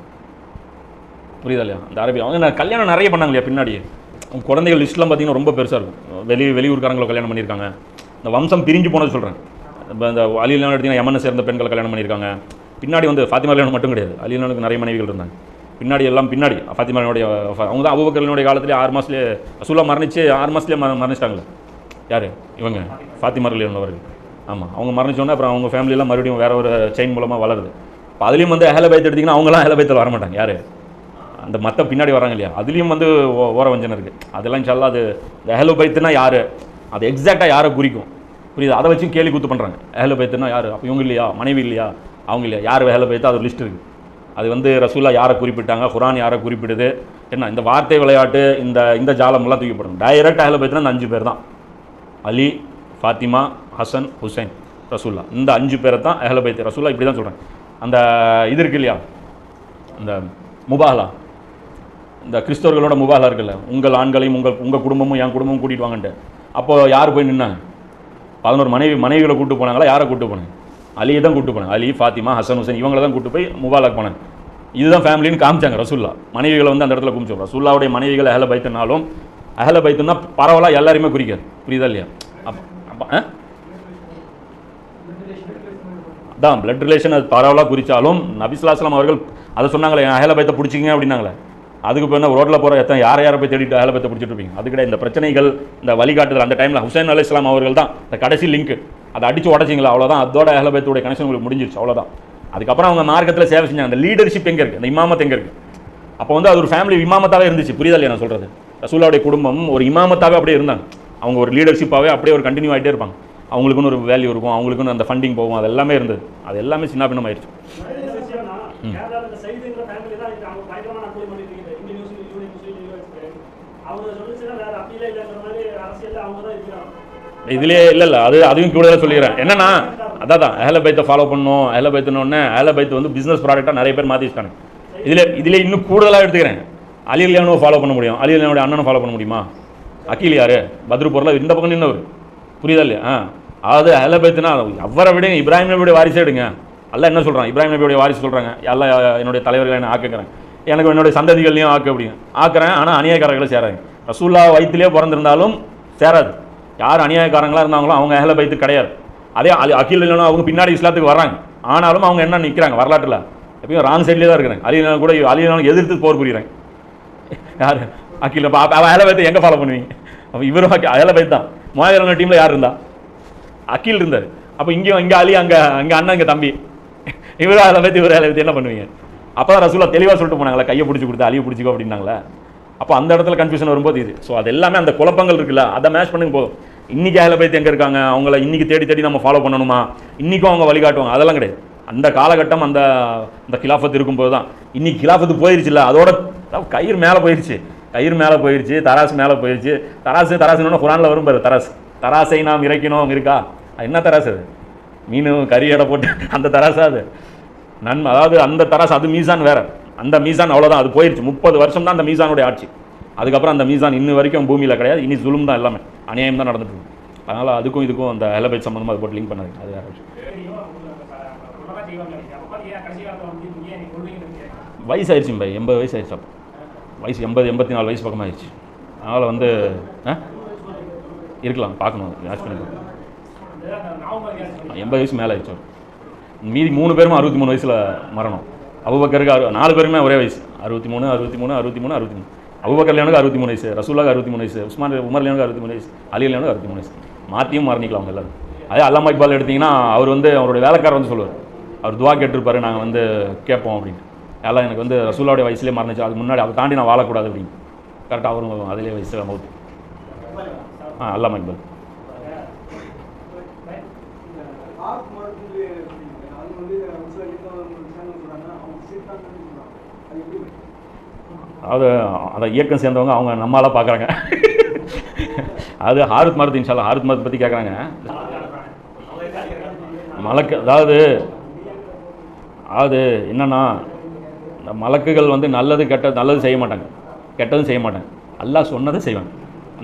புரியுதா இல்லையா? அந்த அரபி அவங்க கல்யாணம் நிறைய பண்ணாங்க இல்லையா பின்னாடியே. குழந்தைகள் லிஸ்ட்லாம் பார்த்தீங்கன்னா ரொம்ப பெருசாக இருக்கும். வெளியூர்காரங்களை கல்யாணம் பண்ணியிருக்காங்க. இந்த வம்சம் பிரிஞ்சு போனது சொல்கிறேன். இப்போ இந்த அலிலாம் எடுத்தீங்கன்னா யமனை சேர்ந்த பெண்களை கல்யாணம் பண்ணியிருக்காங்க. பின்னாடி வந்து ஃபாத்திமா கல்யாணம் மட்டும் கிடையாது, அலிலானுக்கு நிறைய மனைவிகள் இருந்தாங்க. பின்னாடி எல்லாம் பின்னாடி ஃபாத்திமாவுடைய அவங்க தான் அபூபக்கரினுடைய காலத்திலே 6 மாதத்துலேயே ரசூலா மரணிச்சு 6 மாதத்துலேயே மரணிச்சிட்டாங்களே. யார் இவங்க? ஃபாத்திமா ரலியல்லாஹு அவர்கள். ஆமாம், அவங்க மரணிச்சோன்னே அப்புறம் அவங்க ஃபேமிலியெல்லாம் மறுபடியும் வேறு ஒரு செயின் மூலமாக வளருது. இப்போ அதுலேயும் வந்து அஹ்ல பைத் எடுத்திங்கன்னா அவங்களாம் அஹ்ல பைத்தில் வர மாட்டாங்க. யார்? அந்த மற்ற பின்னாடி வராங்க இல்லையா, அதுலேயும் வந்து ஓர வஞ்சனை இருக்குது. அதெல்லாம் இன்ஷா அல்லாஹ் அது இந்த அஹ்லு பைத்துனா யார், அது எக்ஸாக்டாக யாரை குறிக்கும், புரியுது? அதை வச்சு கேலி கூத்து பண்ணுறாங்க. அஹ்லு பைத்துனா யார், அப்போ இவங்க இல்லையா, மனைவி இல்லையா, அவங்க இல்லையா, யார் அஹ்லு பைத்து, அது லிஸ்ட் இருக்குது. அது வந்து ரசூலா யாரை குறிப்பிட்டாங்க, குர்ஆன் யாரை குறிப்பிடுது, என்ன இந்த வார்த்தை விளையாட்டு, இந்த ஜாலமெல்லாம் தூக்கிப்படணும். டைரக்ட் அஹ்லு பைத்துனா இந்த 5 பேர் தான், அலி, ஃபாத்திமா, ஹசன், ஹுசைன், ரசூல்லா. இந்த 5 பேரை தான் அஹ்லு பைத். ரசூலா இப்படி தான் சொல்கிறேன். அந்த இது இருக்கு இல்லையா, இந்த முபாஹலா, இந்த கிறிஸ்தவர்களோட முபாஹலா இருக்குல்ல, உங்கள் ஆண்களையும் உங்கள் குடும்பமும் என் குடும்பமும் கூட்டிகிட்டு வாங்கன்ட்டு. அப்போது யார் போய் நின்னாங்க? 11 மனைவிகளை கூப்பிட்டு போனாங்களா, யாரை கூப்பிட்டு போனாங்க? அலியை தான் கூப்பிட்டு போனாங்க. அலி, ஃபாத்திமா, ஹசன், ஹுசைன் இவங்களை தான் கூப்பிட்டு போய் முபாலாக்கு போனாங்க. இதுதான் ஃபேமிலின்னு காமிச்சாங்க ரசூல்லா. மனைவிகளை வந்து அந்த இடத்துல குமிச்சோம். ரசூல்லாவுடைய மனைவிகள் அஹ்ல பைத்துனாலும் அஹ்ல பைத்துன்னா பரவலாக எல்லாருமே குறிக்காது. புரியுதா இல்லையா? அப்போ அதான் பிளட் ரிலேஷன் அது பரவலாக குறித்தாலும் நபி ஸல்லல்லாஹு அலைஹி வஸல்லம் அவர்கள் அதை சொன்னாங்களே, அஹ்ல பைத்தை பிடிச்சிங்க அப்படின்னாங்களே. அதுக்கு இப்போ என்ன ரோட்டில் போகிற எத்தனை யாரை போய் தேடிட்டு அஹ்ல பைத்தை பிடிச்சிட்டு இருப்பீங்க? அது கிடையாது. இந்த பிரச்சனைகள், இந்த வழிகாட்டுதல் அந்த டைமில் ஹுசைன் அலைஹிஸ்ஸலாம் அவர்கள் தான் இந்த கடைசி லிங்க். அதை அடித்து உடச்சிங்களா, அவ்வளோதான். அதோட அஹ்ல பைத்துடைய கனெக்ஷன் உங்களுக்கு முடிஞ்சிருச்சு, அவ்வளோதான். அதுக்கப்புறம் அவங்க மார்க்கத்தில் சேவை செஞ்சாங்க. அந்த லீடர்ஷிப் எங்கே இருக்குது, அந்த இமாமத் எங்கே இருக்குது? அப்போ வந்து அது ஒரு ஃபேமிலி இமாமத்தாகவே இருந்துச்சு. புரியுதா இல்லையா நான் சொல்கிறது? ரசூலுல்லாஹ்வுடைய குடும்பம் ஒரு இமாமத்தாகவே அப்படியே இருந்தாங்க. அவங்க ஒரு லீடர்ஷிப்பாகவே அப்படியே ஒரு கண்டினியூ ஆகிட்டே இருப்பாங்க. அவங்களுக்குன்னு ஒரு வேல்யூ இருக்கும், அவங்களுக்குன்னு அந்த ஃபண்டிங் போகும், அது எல்லாமே இருந்தது. அது எல்லாமே சின்ன பின்னம் ஆயிடுச்சு. இதுலேயே இல்லை அதையும் கூட சொல்லிக்கிறேன். என்னன்னா அதான் அஹ்ல பைத்தை ஃபாலோ பண்ணணும். அஹ்ல பைத்துனோடனே அஹ்ல பைத்து வந்து பிஸ்னஸ் ப்ராடக்டாக நிறைய பேர் மாற்றி வச்சுட்டாங்க. இதில் இன்னும் கூடுதலாக எடுத்துக்கிறேன். அலி ரலியல்லாஹு ஃபாலோ பண்ண முடியும், அலி ரலியல்லாஹுடைய அண்ணனும் ஃபாலோ பண்ண முடியுமா? அக்கீல் யார்? பத்ரு போரில் இந்த பக்கம் நின்றவர். புரியுதா இல்லையா? அதாவது அஹ்ல பைத்துனா அவரை விட இப்ராஹிம் நபியுடைய வாரிசே எடுங்க. அல்லாஹ் என்ன சொல்கிறான்? இப்ராஹிம் நபியுடைய வாரிசு சொல்கிறாங்க, அல்லாஹ் என்னுடைய தலைவர்களை என்ன ஆக்குக்கிறேன், எனக்கு என்னுடைய சந்ததிகளையும் ஆக்கு அப்படின்னு ஆக்குறேன். ஆனால் அநியாயக்காரர்களை சேராங்க. ரசூல்லா வயிற்றிலே பிறந்திருந்தாலும் சேராது. யார் அநியாயக்காரங்களாக இருந்தாங்களோ அவங்க அஹ்ல பைத்து கிடையாது. அதே அக்கீல் இல்லைனா அவங்க பின்னாடி இஸ்லாத்துக்கு வர்றாங்க. ஆனாலும் அவங்க என்ன நிற்கிறாங்க வரலாற்றில் எப்பயும் ராங் சைட்லேயே தான் இருக்கிறாங்க. அலினாலும் கூட அலினாலும் எதிர்த்து போர் புரியுறாங்க. யார்? அக்கீல். அப்போ அஹ்ல பைத்தை எங்கே ஃபாலோ பண்ணுவீங்க? அப்போ இவரும் அஹ்ல பைத் தான். முஆவியா டீமில் யார் இருந்தா? அக்கீல் இருந்தார். அப்போ இங்கே அலி, அங்கே அண்ணன், இங்கே தம்பி, இவரும் அஹ்ல பைத், இவர் அஹ்ல பைத், என்ன பண்ணுவீங்க? அப்போ தான் ரசூலா தெளிவாக சொல்லிட்டு போனாங்களா, கையை பிடிச்சி கொடுத்து அலியை பிடிச்சிக்கோ அப்படின்னாங்களே. அப்போ அந்த இடத்துல கன்ஃபியூஷன் வரும்போது இது. ஸோ அது எல்லாமே அந்த குழப்பங்கள் இருக்குல்ல, அதை மேட்ச் பண்ணுங்க போதும். இன்றைக்கி அஹ்ல பைத் எங்கே இருக்காங்க? அவங்கள இன்றைக்கி தேடி தேடி நம்ம ஃபாலோ பண்ணணுமா? இன்றைக்கும் அவங்க வழிகாட்டுவாங்க? அதெல்லாம் கிடையாது. அந்த காலகட்டம் அந்த அந்த கிலாஃபத் இருக்கும்போது தான். இன்றைக்கி கிலாஃபத்து போயிடுச்சுல்ல, அதோட கயிறு மேலே போயிடுச்சு, கயிறு மேலே போயிடுச்சு, தராசு மேலே போயிடுச்சு. தராசுன்னு குரானில் வரும் பாரு, தராசை நாம் இறக்கணும் இருக்கா? என்ன தராசு அது? மீன் கறி எடை போட்டு அந்த தராசா அது? நன்மை, அதாவது அந்த தராசு, அது மீசான் வேறு. அந்த மீசான் அவ்வளோதான், அது போயிடுச்சு. 30 வருஷம் தான் அந்த மீசானுடைய ஆட்சி. அதுக்கப்புறம் அந்த மீசான் இன்னும் வரைக்கும் பூமியில் கிடையாது. இனி ஜுலும் தான், எல்லாமே அநியாயம் தான் நடந்துட்டு இருக்கு. அதனால் அதுக்கும் இதுக்கும் அந்த அஹ்ல பைத் சம்மந்தமாக அது போட்டு லிங்க் பண்ணாது. அது வேறு விஷயம். வயசு ஆயிடுச்சு பாய், 80 வயசு ஆயிடுச்சு. அப்போ வயசு 84 வயசு பக்கமாக ஆயிடுச்சு. அதனால் வந்து இருக்கலாம், பார்க்கணும், வாட்ச் பண்ணி பார்க்கணும். 80 வயசு மேலே ஆயிடுச்சு. மீதி 3 பேரும் 63 வயசில் மரணம். அபூபக்கருக்கு 4 பேருமே ஒரே வயசு, 63, 63, 63, 63. அபூபக்கர் லியானுக்கு 63 வயசு, ரசூலுல்லாஹ்க்கு 63 வயசு, உமர் லியானுக்கு 63 வயசு, அலி லியானுக்கு 63 வயசு. மாற்றியும் மரணிக்கலாம் அவங்க எல்லாரும். அதே அல்லாமா இக்பால் எடுத்திங்கன்னா அவர் வந்து அவருடைய வேலைக்காரர் வந்து சொல்லுவார், அவர் துவா கேட்டிருப்பாரு, நாங்கள் வந்து கேட்போம் அப்படின்னு. எல்லாம் எனக்கு வந்து ரசூலுல்லாஹ்வுடைய வயசுலேயே மரணிச்சு, அதுக்கு முன்னாடி அதை தாண்டி நான் வாழக்கூடாது அப்படின்னு. கரெக்டாக அவரும் அதிலே வயசில் மௌத். அல்லாமா இக்பால். அதாவது அதை இயக்கம் சேர்ந்தவங்க அவங்க நம்மளால பார்க்குறாங்க. அது ஹாரூத் மாருத், இன்ஷால்லா ஹாரூத் மாருத் பற்றி கேட்குறாங்க. மலக்கு, அதாவது என்னென்னா, இந்த மலக்குகள் வந்து நல்லது நல்லது செய்ய மாட்டாங்க, கெட்டதும் செய்ய மாட்டாங்க. அல்லாஹ் சொன்னதை செய்வாங்க.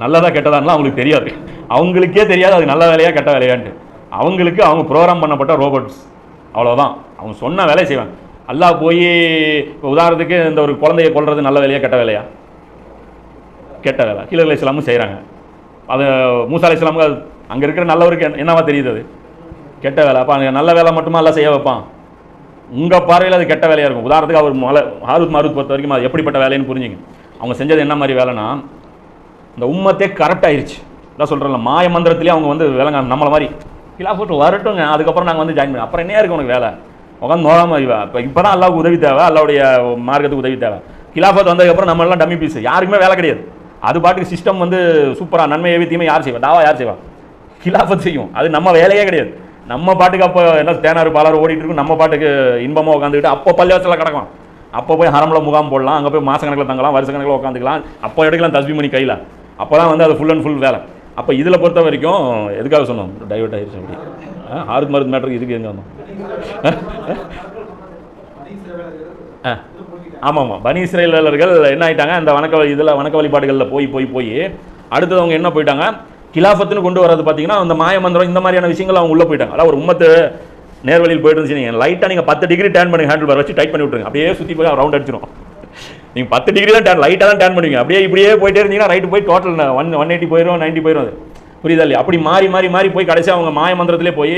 நல்லதாக கெட்டதான்லாம் அவங்களுக்கு தெரியாது, அவங்களுக்கே தெரியாது அது நல்ல வேலையா கெட்ட வேலையான்ட்டு. அவங்களுக்கு அவங்க ப்ரோக்ராம் பண்ணப்பட்ட ரோபோட்ஸ், அவ்வளோதான். அவங்க சொன்ன வேலையை செய்வாங்க. அல்லாஹ் போய் இப்போ உதாரணத்துக்கு இந்த ஒரு குழந்தைய கொல்றது நல்ல வேலையா கெட்ட வேலையா? கெட்ட வேலை. ஹிலர் அலைஹிஸ்ஸலாமும் செய்கிறாங்க. அது மூசா அலைஹிஸ்ஸலாமுக்கு அது அங்கே இருக்கிற நல்லவருக்கு என்னவா தெரியுது? அது கெட்ட வேலை. அப்போ அங்கே நல்ல வேலை மட்டுமா எல்லாம் செய்ய வைப்பான்? உங்கள் பார்வையில் அது கெட்ட வேலையாக இருக்கும். உதாரணத்துக்கு அவர் ஹாரூத் மாருத் பொறுத்த வரைக்கும் அது எப்படிப்பட்ட வேலைன்னு புரிஞ்சுங்க. அவங்க செஞ்சது என்ன மாதிரி வேலைன்னா, இந்த உம்மத்தே கரெக்ட் ஆயிடுச்சு. இதான் சொல்கிறேன்ல, மாய மந்திரத்திலே அவங்க வந்து வேலைங்க நம்மளை மாதிரி கிலாஃபத் வரட்டுங்க, அதுக்கப்புறம் நாங்கள் வந்து ஜாயின் பண்ணி, அப்புறம் என்ன இருக்குது உனக்கு வேலை? உட்காந்து நோகாமல் இவா இப்போ தான் அல்லாவுக்கு உதவி தேவை, அல்லாவுடைய மார்க்கத்துக்கு உதவி தேவை. கிலாஃபத் வந்ததுக்கப்புறம் நம்ம எல்லாம் டம்மி பீஸ், யாருக்குமே வேலை கிடையாது. அது பாட்டுக்கு சிஸ்டம் வந்து சூப்பராக நன்மை ஏவித்தியுமே யார் செய்வா? தாவா யார் செய்வா? கிலாஃபத் செய்யும். அது நம்ம வேலையே கிடையாது. நம்ம பாட்டுக்கு அப்போ என்ன தேனாறு பாலாறு ஓடிட்டு இருக்கும், நம்ம பாட்டுக்கு இன்பமாக உட்காந்துக்கிட்டு அப்போ பள்ளிவாசலில் கிடக்கலாம், அப்போ போய் ஹரமில் முகாம் போடலாம், அங்கே போய் மாதக்கணக்கில் தங்கலாம், வருஷ கணக்கில் உட்காந்துக்கலாம், அப்போ எடுக்கலாம் தஸ்பீ மணி கையில். அப்போ தான் வந்து அது ஃபுல் அண்ட் ஃபுல் வேலை. அப்போ இதில் பொறுத்த வரைக்கும் எதுக்காக சொன்னோம், டைவர்ட் ஆகிடுச்சு. அப்படி ஹாரூத் மாருத் மேட்டருக்கு இதுக்கு எங்கே வந்தோம்? ஆமாம், பனி இஸ்ரேலர்கள் என்ன ஆகிட்டாங்க, இந்த வணக்க வழிபாடுகளில் போய் அடுத்தது அவங்க என்ன போயிட்டாங்க, கிலாஃபத்துன்னு கொண்டு வரது பார்த்தீங்கன்னா அந்த மாய மந்திரம் இந்த மாதிரியான விஷயங்கள் அவங்க உள்ளே போயிட்டாங்க. அதாவது ஒரு உம்மத்து நேர்வழியில் போயிட்டு இருந்துச்சு, லைட்டாக நீங்கள் 10 டிகிரி டேர்ன் பண்ணி ஹேண்டில் பார் வச்சு டைட் பண்ணி விட்டுருங்க, அப்படியே சுற்றி போய் ரவுண்ட் அடிச்சிடும். நீங்கள் 10 டிகிரி தான் லைட்டாக தான் டேர்ன் பண்ணுவீங்க, அப்படியே இப்படியே போயிட்டே இருந்தீங்கன்னா ரைட்டு போய் டோட்டல் 180 போயிடும், 90 போயிடும். அது புரியுதா இல்லையா? அப்படி மாறி போய் கடைசி அவங்க மாய மந்திரத்திலே போய்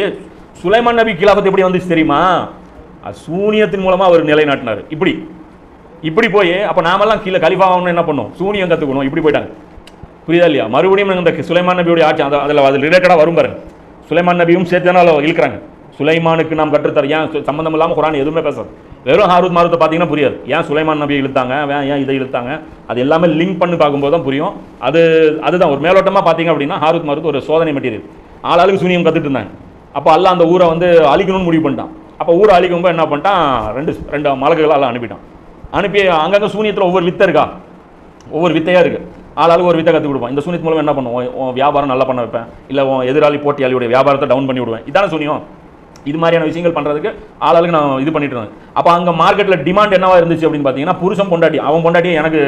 சுலைமான் நபி கிலாஃபத் எப்படி வந்துச்சு தெரியுமா? சூனியத்தின் மூலமாக அவர் நிலைநாட்டினார். இப்படி போய் அப்போ நாமெல்லாம் கீழே கலிஃபாவுன்னு என்ன பண்ணோம், சூனியம் கற்றுக்கணும். இப்படி போயிட்டாங்க. புரியுதா இல்லையா? மறுபடியும் இந்த சுலைமான் நபியோடைய ஆட்சி அதில் ரிலேட்டடாக வரும் பாருங்க. சுலைமான் நபியும் சேர்த்து தானே இழுக்கிறாங்க. சுலைமானுக்கு நாம் கற்றுத்தர, ஏன் சம்மந்தம் இல்லாமல் குரான் எதுவுமே பேசாது. வெறும் ஹாரூத் மாருத்தை பார்த்தீங்கன்னா புரியாது, ஏன் சுலைமான் நபியை இழுத்தாங்க, ஏன் இதை இழுத்தாங்க, அது எல்லாமே லிங்க் பண்ணி பார்க்கும்போது தான் புரியும். அதுதான் ஒரு மேலோட்டமாக பார்த்தீங்க அப்படின்னா ஹாரூத் மாருத் ஒரு சோதனை மெட்டீரியல். ஆளாளுக்கு சூனியம் கற்றுட்டு இருந்தாங்க. அப்போ அல்லாஹ் அந்த ஊரை வந்து அழிக்கணும்னு முடிவு பண்ணிட்டான். அப்போ ஊரை அழிக்கும்போது என்ன பண்ணிட்டான், ரெண்டு மலக்குகள் அனுப்பிட்டான். அனுப்பி அங்கங்கே சூனியத்தில் ஒவ்வொரு வித்தை இருக்கா, ஒவ்வொரு வித்தையாக இருக்குது. ஆளாளுக்கு ஒரு வித்தை கற்றுக் கொடுப்பான். இந்த சூனியத்து மூலம் என்ன பண்ணுவோம், வியாபாரம் நல்லா பண்ண வைப்பேன், இல்லை எதிராளி போட்டியாளியுடைய வியாபாரத்தை டவுன் பண்ணி விடுவேன். இதான சூனியம். இது மாதிரியான விஷயங்கள் பண்ணுறதுக்கு ஆளாளுக்கு நான் இது பண்ணிட்டு இருந்தேன். அப்போ அங்கே மார்க்கெட்டில் டிமாண்ட் என்னவா இருந்துச்சு அப்படின்னு பார்த்தீங்கன்னா, புருஷன் பொண்டாட்டி, அவன் பொண்டாட்டியை எனக்கு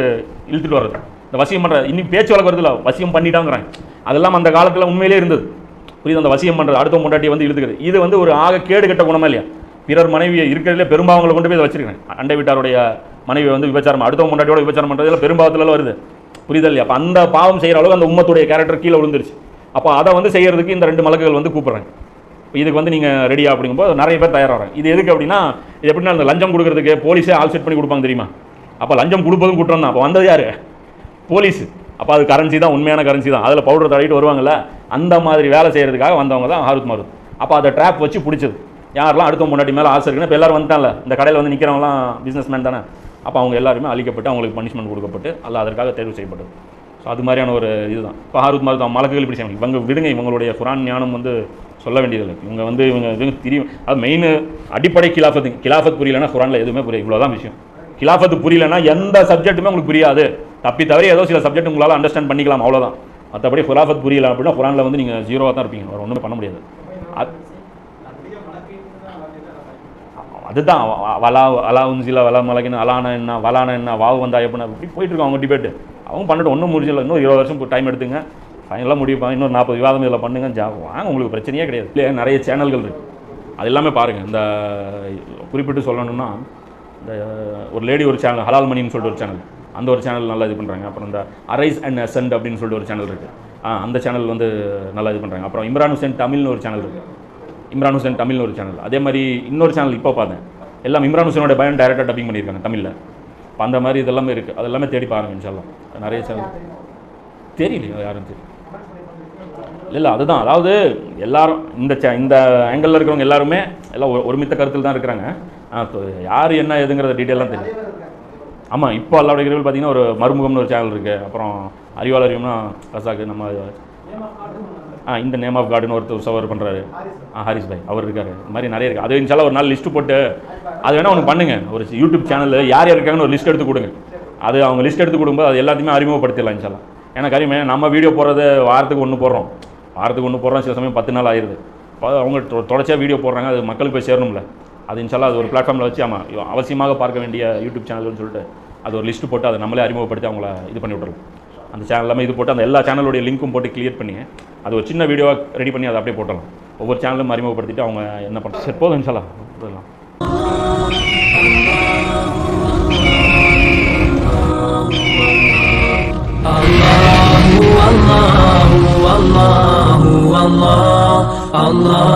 இழுத்துட்டு வர்றது, இந்த வசியம் பண்ணுறது. இன்னைக்கு பேச்சு வழக்கு வருதுல, வசியம் பண்ணிட்டாங்கிறாங்க. அதெல்லாம் அந்த காலத்தில் உண்மையிலே இருந்தது. புரியுது? அந்த வசியம் பண்ணுறது, அடுத்த பொண்டாட்டியை வந்து இழுத்துக்கிறது, இது வந்து ஒரு ஆக கேடு கட்ட குணமா இல்லையா? பிறர் மனைவியை இருக்கிறதுல பெரும்பாவங்களை கொண்டு போய் வச்சிருக்கேன். அண்டை வீட்டாருடைய மனைவியை வந்து விபச்சாரம், அடுத்த பொண்டாட்டியோட விபச்சாரம் பண்ணுறதுல பெரும்பாவத்தில் வருது. புரியுதா இல்லையா? அப்போ அந்த பாவம் செய்கிற அளவுக்கு அந்த உம்மத்துடைய கேரக்டர் கீழே விழுந்துருச்சு. அப்போ அதை வந்து செய்யறதுக்கு இந்த 2 மலக்குகள் வந்து கூப்பிட்றாங்க. இதுக்கு வந்து நீங்கள் ரெடியா அப்படிங்கும்போது நிறைய பேர் தயாராகிறாங்க. இது எதுக்கு அப்படின்னா, இது எப்படின்னா அந்த லஞ்சம் கொடுக்கறதுக்கு போலீஸே ஆல் செட் பண்ணி கொடுப்பாங்க தெரியுமா? அப்போ லஞ்சம் கொடுப்பதும் குற்றம் தான். அப்போ வந்தது யார்? போலீஸ். அப்போ அது கரன்சி தான், உண்மையான கரன்சி தான். அதில் பவுடர் தடவிட்டு வருவாங்கல்ல, அந்த மாதிரி வேலை செய்கிறதுக்காக வந்தவங்க தான் ஹாரூத் மாருத். அப்போ அதை ட்ராப் வச்சு பிடிச்சது. யாரெல்லாம் அடுத்த முன்னாடி மேலே ஆசை இருக்குன்னா, இப்போ எல்லாரும் வந்துட்டான்ல, இந்த கடையில் வந்து நிற்கிறவங்களாம் பிஸ்னஸ் மேன் தானே. அப்போ அவங்க எல்லாருமே அழிக்கப்பட்டு அவங்களுக்கு பனிஷ்மெண்ட் கொடுக்கப்பட்டு அல்லாஹ் அதற்காக தேர்வு செய்யப்பட்டது. ஸோ அது மாதிரியான ஒரு இதுதான். இப்போ ஹாரூத் மாரூத் மலக்குகள் இப்படி செய்வாங்க. இவங்க விடுங்க, இவங்களுடைய குரான் ஞானம் வந்து சொல்ல வேண்டியதில்லை. இவங்க இது தெரியும். அது மெயின் அடிப்படை கிலாஃபத் புரியலைன்னா குரானில் எதுவுமே புரியும். இவ்வளோதான் விஷயம். கிலாஃபத்து புரியலைன்னா எந்த சப்ஜெக்ட்டுமே உங்களுக்கு புரியாது. தப்பி தவிர ஏதோ சில சப்ஜெக்ட் உங்களால் அண்டர்ஸ்டாண்ட் பண்ணிக்கலாம், அவ்வளோதான். மற்றபடி கிலாஃபத் புரியல அப்படின்னா குரானில் வந்து நீங்கள் ஜீரோவாக தான் இருப்பீங்க, வேறு ஒன்றுமே பண்ண முடியாது. அதுதான் அலாவுன்சில வலா மலகின் அலானா என்ன வலானா என்ன வாவு வந்தா எப்படின்னா இப்படி போயிட்டு இருக்கோம் அவங்க டிபேட்டு. அவங்க பண்ணிட்டு ஒன்றும் முடிஞ்சல, இன்னும் 20 வருஷம் டைம் எடுத்துங்க, ஃபைனலாக முடிப்பாங்க. இன்னொரு 40 விவாதம் இதில் பண்ணுங்க, வாங்க, உங்களுக்கு பிரச்சனையே கிடையாது. இல்லையா, நிறைய சேனல்கள் இருக்குது, அது எல்லாமே பாருங்கள். இந்த குறிப்பிட்டு சொல்லணும்னா இந்த ஒரு லேடி ஒரு சேனல் ஹலால் மணின்னு சொல்லிட்டு ஒரு சேனல், அந்த ஒரு சேனல் நல்லா இது பண்ணுறாங்க. அப்புறம் இந்த அரைஸ் அண்ட் அசென்ட் அப்படின்னு சொல்லிட்டு ஒரு சேனல் இருக்குது, அந்த சேனல் வந்து நல்லா இது பண்ணுறாங்க. அப்புறம் இம்ரான் ஹுசேன் தமிழ்னு ஒரு சேனல் இருக்குது, இம்ரான் ஹுசேன் தமிழ்னு ஒரு சேனல். அதே மாதிரி இன்னொரு சேனல் இப்போ பார்த்தேன், எல்லாம் இம்ரான் ஹுசேனோட பயன் டைரக்டாக டப்பிங் பண்ணியிருக்காங்க தமிழில். இப்போ அந்த மாதிரி இதெல்லாமே இருக்குது, அதெல்லாமே தேடி பாருங்கள் இன்ஷால்லா. நிறைய சேனல் தெரியல யாரும் தெரியும் இல்லை. அதுதான், அதாவது எல்லாரும் இந்த ஆங்கிளில் இருக்கிறவங்க எல்லாருமே எல்லாம் ஒருமித்த கருத்தில் தான் இருக்கிறாங்க. யார் என்ன எதுங்கிறத டீட்டெயிலாம் தெரியும். ஆமாம், இப்போ அல்லாவுடைய கிரவில் பார்த்தீங்கன்னா ஒரு மறுமுகம்னு ஒரு சேனல் இருக்குது. அப்புறம் அறிவாளரியம்னா ரசாக்கு நம்ம இந்த நேம் ஆஃப் கார்டுன்னு ஒருத்தர் சவர் பண்ணுறாரு, ஹாரிஸ் பாய், அவர் இருக்கார். இந்த மாதிரி நிறைய இருக்குது. அது இன்ஷால்லா ஒரு நாள் லிஸ்ட்டு போட்டு அது வேணால் ஒன்று பண்ணுங்கள். ஒரு யூடியூப் சேனல் யார் யார் இருக்காங்கன்னு ஒரு லிஸ்ட் எடுத்து கொடுங்க. அது அவங்க லிஸ்ட் எடுத்து கொடுக்கும்போது அது எல்லாத்தையுமே அறிமுகப்படுத்திடலாம் இன்ஷால்லா. ஏன்னா கரிமே நம்ம வீடியோ போடுறது வாரத்துக்கு ஒன்று போடுறோம், சில சமயம் 10 நாள் ஆயிடுது. அவங்க தொடர்ச்சியாக வீடியோ போடுறாங்க, அது மக்களுக்கு போய் சேரணும்ல. அது இன்ஷால்லா அது ஒரு பிளாட்ஃபார்மில் வச்சு அவசியமாக பார்க்க வேண்டிய யூடியூப் சேனல்னு சொல்லிட்டு அது ஒரு லிஸ்ட்டு போட்டு அதை நம்மளே அறிமுகப்படுத்தி அவங்கள இது பண்ணி விட்றோம். அந்த சேனல் எல்லாமே இது போட்டு அந்த எல்லா சேனலுடைய லிங்க்கும் போட்டு கிளியர் பண்ணி அது ஒரு சின்ன வீடியோவாக ரெடி பண்ணி அதை அப்படியே போட்டலாம். ஒவ்வொரு சேனலும் அறிமுகப்படுத்திட்டு அவங்க என்ன பண்ணுறது. சரி, போதும் இன்ஷால்லா போடலாம். Allah